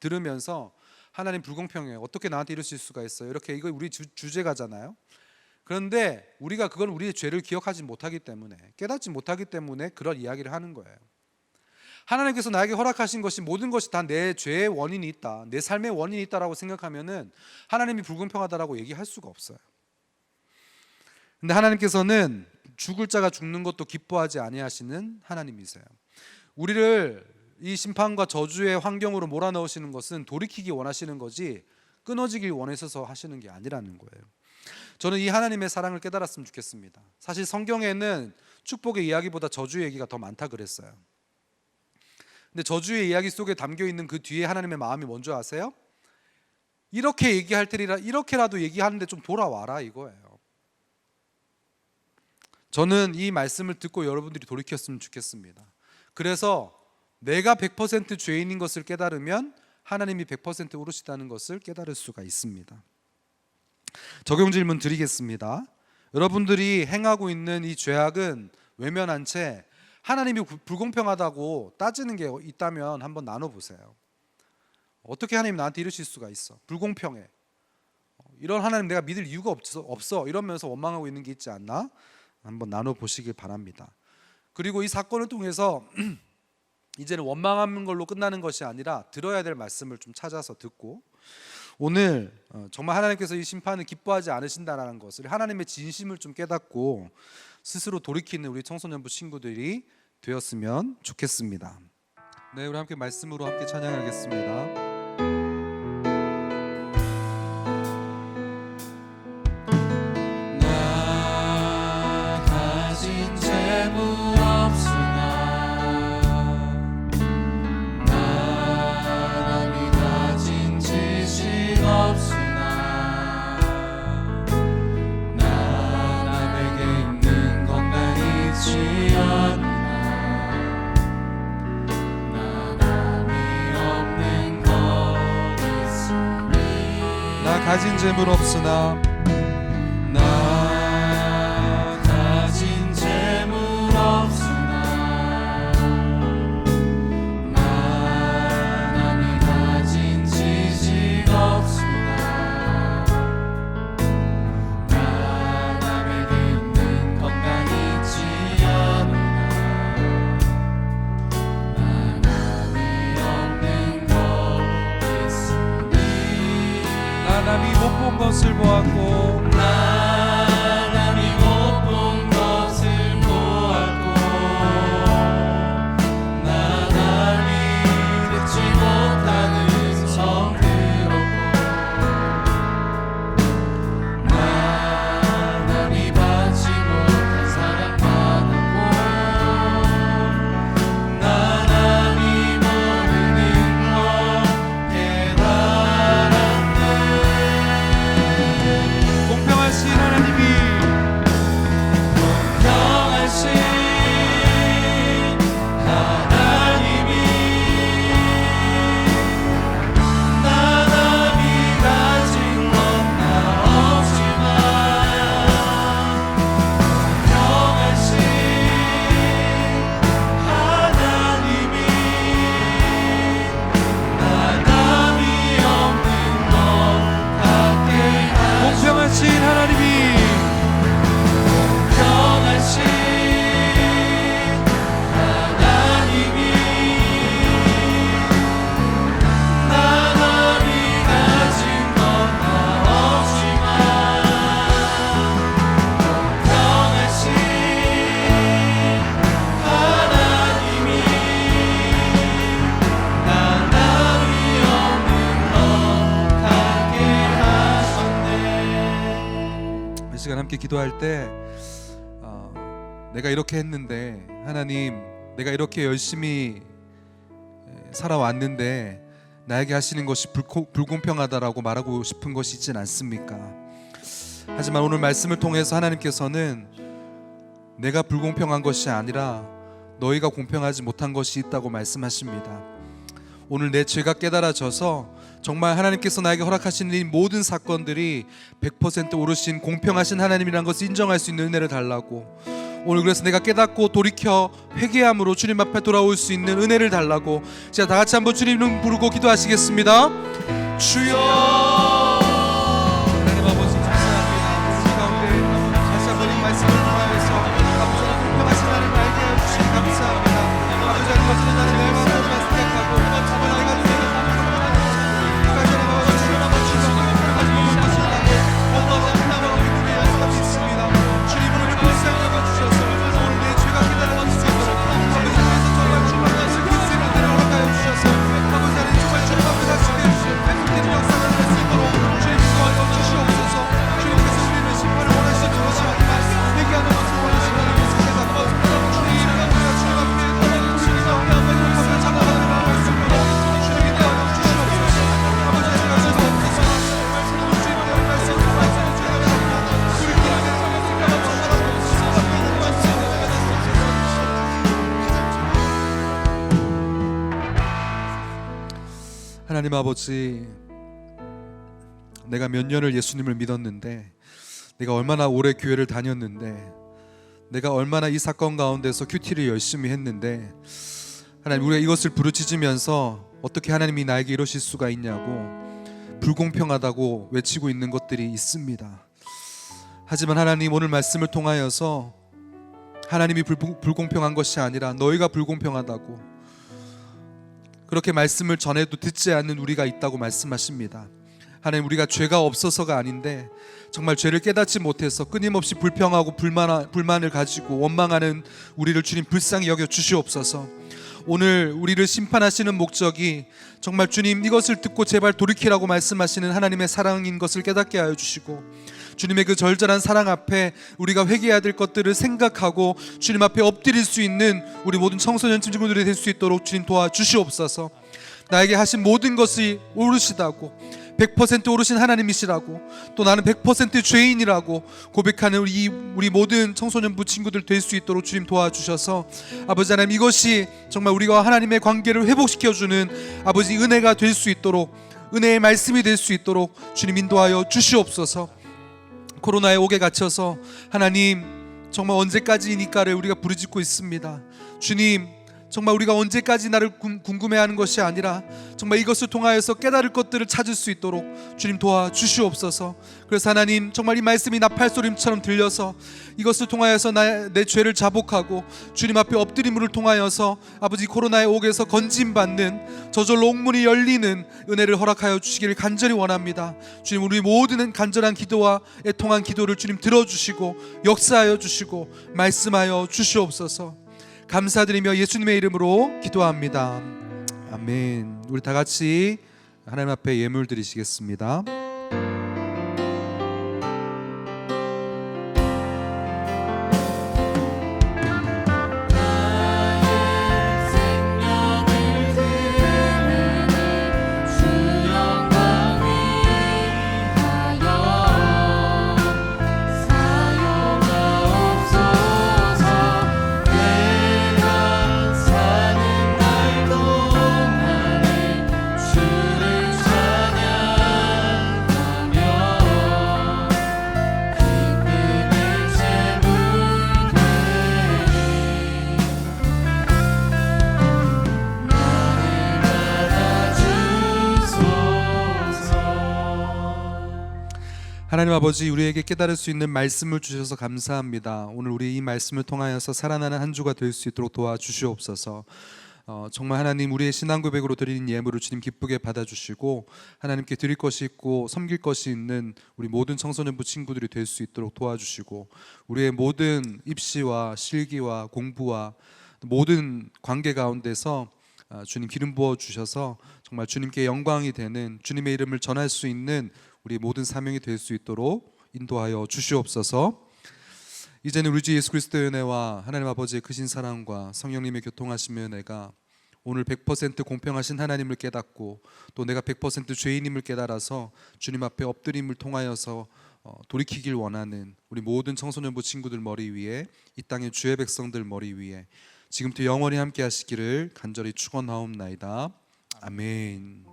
들으면서 하나님 불공평해요. 어떻게 나한테 이러실 수가 있어요? 이렇게 이거 우리 주제가잖아요. 그런데 우리가 그건 우리의 죄를 기억하지 못하기 때문에 깨닫지 못하기 때문에 그런 이야기를 하는 거예요. 하나님께서 나에게 허락하신 것이 모든 것이 다 내 죄의 원인이 있다, 내 삶의 원인이 있다라고 생각하면은 하나님이 불공평하다라고 얘기할 수가 없어요. 근데 하나님께서는 죽을 자가 죽는 것도 기뻐하지 아니하시는 하나님이세요. 우리를 이 심판과 저주의 환경으로 몰아넣으시는 것은 돌이키기 원하시는 거지 끊어지길 원하셔서 하시는 게 아니라는 거예요. 저는 이 하나님의 사랑을 깨달았으면 좋겠습니다. 사실 성경에는 축복의 이야기보다 저주의 얘기가 더 많다 그랬어요. 근데 저주의 이야기 속에 담겨 있는 그 뒤에 하나님의 마음이 뭔지 아세요? 이렇게 얘기할 테리라, 이렇게라도 얘기하는데 좀 돌아와라 이거예요. 저는 이 말씀을 듣고 여러분들이 돌이켰으면 좋겠습니다. 그래서 내가 100% 죄인인 것을 깨달으면 하나님이 100% 오르시다는 것을 깨달을 수가 있습니다. 적용 질문 드리겠습니다. 여러분들이 행하고 있는 이 죄악은 외면한 채 하나님이 불공평하다고 따지는 게 있다면 한번 나눠보세요. 어떻게 하나님 나한테 이러실 수가 있어? 불공평해. 이런 하나님 내가 믿을 이유가 없어. 이러면서 원망하고 있는 게 있지 않나? 한번 나눠보시길 바랍니다. 그리고 이 사건을 통해서 이제는 원망하는 걸로 끝나는 것이 아니라 들어야 될 말씀을 좀 찾아서 듣고 오늘 정말 하나님께서 이 심판을 기뻐하지 않으신다는 것을 하나님의 진심을 좀 깨닫고 스스로 돌이키는 우리 청소년부 친구들이 되었으면 좋겠습니다. 네, 우리 함께 말씀으로 함께 찬양하겠습니다. 나 가진 재물 없으나 나람이 가진 지식 없으나 나 남에게 있는 건강 있지 않으나 가진 재물 없으나 나 가진 재물 없으나 나 남이 가진 지식 없으나 나 남에게 있는 건강 있지 않으나 나 남이 없는 것 있으니 나 남이 못 본 것을 보았고 나 남이 못 본 것을 보았고 나 남이 듣지 못한 음성 들었고 나 남이 받지 못한 사랑 받았고 나 남이 모르는 것 깨달았네. 공평하신 하나님이 평하신 하나님이 나 남이 가진 건 나 없지만 평하신 하나님이 나 남이 없는 것 같게 공평하신 하나님이 평하신 하나님이 나 남이 가진 건 나 없지만 평하신 하나님이 나 남이 없는 것 같게 하셨네. 이 시간 함께 기도할 때 내가 이렇게 했는데 하나님, 내가 이렇게 열심히 살아왔는데 나에게 하시는 것이 불공평하다라고 말하고 싶은 것이 있진 않습니까? 하지만 오늘 말씀을 통해서 하나님께서는 내가 불공평한 것이 아니라 너희가 공평하지 못한 것이 있다고 말씀하십니다. 오늘 내 죄가 깨달아져서 정말 하나님께서 나에게 허락하시는 이 모든 사건들이 100% 옳으신 공평하신 하나님이라는 것을 인정할 수 있는 은혜를 달라고, 오늘 그래서 내가 깨닫고 돌이켜 회개함으로 주님 앞에 돌아올 수 있는 은혜를 달라고 자, 다 같이 한번 주님 이름 부르고 기도하시겠습니다. 주여 하나님 아버지 감사합니다. 우리 가운데 다시 한번 이 말씀을 통하여서 아버지가 공평하신 하나님 알게 해주시니 감사합니다. 아버지 하나님 거짓된 나를 내 마음으로 생각하고 정말 내가 주님의 끝까지 아버지 주님 아버지 공평하신 것이 나를 원하지 않다고 믿게 하여 믿습니다. 주님으로 우리 불쌍히 여겨주셔서 오늘 내 죄가 깨달아 주셔서 아버지께서 정말 주님하신 그 생각들을 허락하여 주셔서 아버지 하나님 정말 주님 앞에 다시 해주시고 회복되는 역사를 할 수 있도록 주님 구원을 주시옵소서. 주님께서 우리를 심판을 원하시는 것이 아니라 회개하는 것을 원하시는 하나님께서 깨닫고 주님 우리가 주님 앞에 주님 앞에 아버지 찬양하는 마음을 쓰므로 주님이 되어 주시옵소서. 아버지 제가 죄가 없어서 정말 주님의 말씀을 주님의 우리 기억에 하나님 아버지, 내가 몇 년을 예수님을 믿었는데, 내가 얼마나 오래 교회를 다녔는데, 내가 얼마나 이 사건 가운데서 큐티를 열심히 했는데, 하나님 우리가 이것을 부르짖으면서 어떻게 하나님이 나에게 이러실 수가 있냐고 불공평하다고 외치고 있는 것들이 있습니다. 하지만 하나님 오늘 말씀을 통하여서 하나님이 불공평한 것이 아니라 너희가 불공평하다고 그렇게 말씀을 전해도 듣지 않는 우리가 있다고 말씀하십니다. 하나님 우리가 죄가 없어서가 아닌데 정말 죄를 깨닫지 못해서 끊임없이 불평하고 불만을 가지고 원망하는 우리를 주님 불쌍히 여겨 주시옵소서. 오늘 우리를 심판하시는 목적이 정말 주님 이것을 듣고 제발 돌이키라고 말씀하시는 하나님의 사랑인 것을 깨닫게 하여 주시고, 주님의 그 절절한 사랑 앞에 우리가 회개해야 될 것들을 생각하고 주님 앞에 엎드릴 수 있는 우리 모든 청소년 친구들이 될 수 있도록 주님 도와주시옵소서. 나에게 하신 모든 것이 옳으시다고, 100% 옳으신 하나님이시라고, 또 나는 100% 죄인이라고 고백하는 우리 모든 청소년부 친구들 될 수 있도록 주님 도와주셔서 아버지 하나님, 이것이 정말 우리가 하나님의 관계를 회복시켜주는 아버지 은혜가 될 수 있도록, 은혜의 말씀이 될 수 있도록 주님 인도하여 주시옵소서. 코로나의 옥에 갇혀서 하나님 정말 언제까지니까를 우리가 부르짖고 있습니다. 주님, 정말 우리가 언제까지 나를 궁금해하는 것이 아니라 정말 이것을 통하여서 깨달을 것들을 찾을 수 있도록 주님 도와주시옵소서. 그래서 하나님, 정말 이 말씀이 나팔소리처럼 들려서 이것을 통하여서 내 죄를 자복하고 주님 앞에 엎드림을 통하여서 아버지 코로나의 옥에서 건짐받는, 저절로 옥문이 열리는 은혜를 허락하여 주시기를 간절히 원합니다. 주님, 우리 모든 간절한 기도와 애통한 기도를 주님 들어주시고 역사하여 주시고 말씀하여 주시옵소서. 감사드리며 예수님의 이름으로 기도합니다. 아멘. 우리 다 같이 하나님 앞에 예물 드리시겠습니다. 하나님 아버지, 우리에게 깨달을 수 있는 말씀을 주셔서 감사합니다. 오늘 우리 이 말씀을 통하여서 살아나는 한 주가 될 수 있도록 도와주시옵소서. 정말 하나님, 우리의 신앙 고백으로 드리는 예물을 주님 기쁘게 받아주시고 하나님께 드릴 것이 있고 섬길 것이 있는 우리 모든 청소년부 친구들이 될 수 있도록 도와주시고, 우리의 모든 입시와 실기와 공부와 모든 관계 가운데서 주님 기름 부어 주셔서 정말 주님께 영광이 되는, 주님의 이름을 전할 수 있는 우리 모든 사명이 될 수 있도록 인도하여 주시옵소서. 이제는 우리 주 예수 그리스도의 은혜와 하나님 아버지의 크신 사랑과 성령님의 교통하심의 은혜가 오늘 100% 공평하신 하나님을 깨닫고 또 내가 100% 죄인임을 깨달아서 주님 앞에 엎드림을 통하여서 돌이키길 원하는 우리 모든 청소년부 친구들 머리 위에, 이 땅의 주의 백성들 머리 위에 지금부터 영원히 함께 하시기를 간절히 축원하옵나이다. 아멘.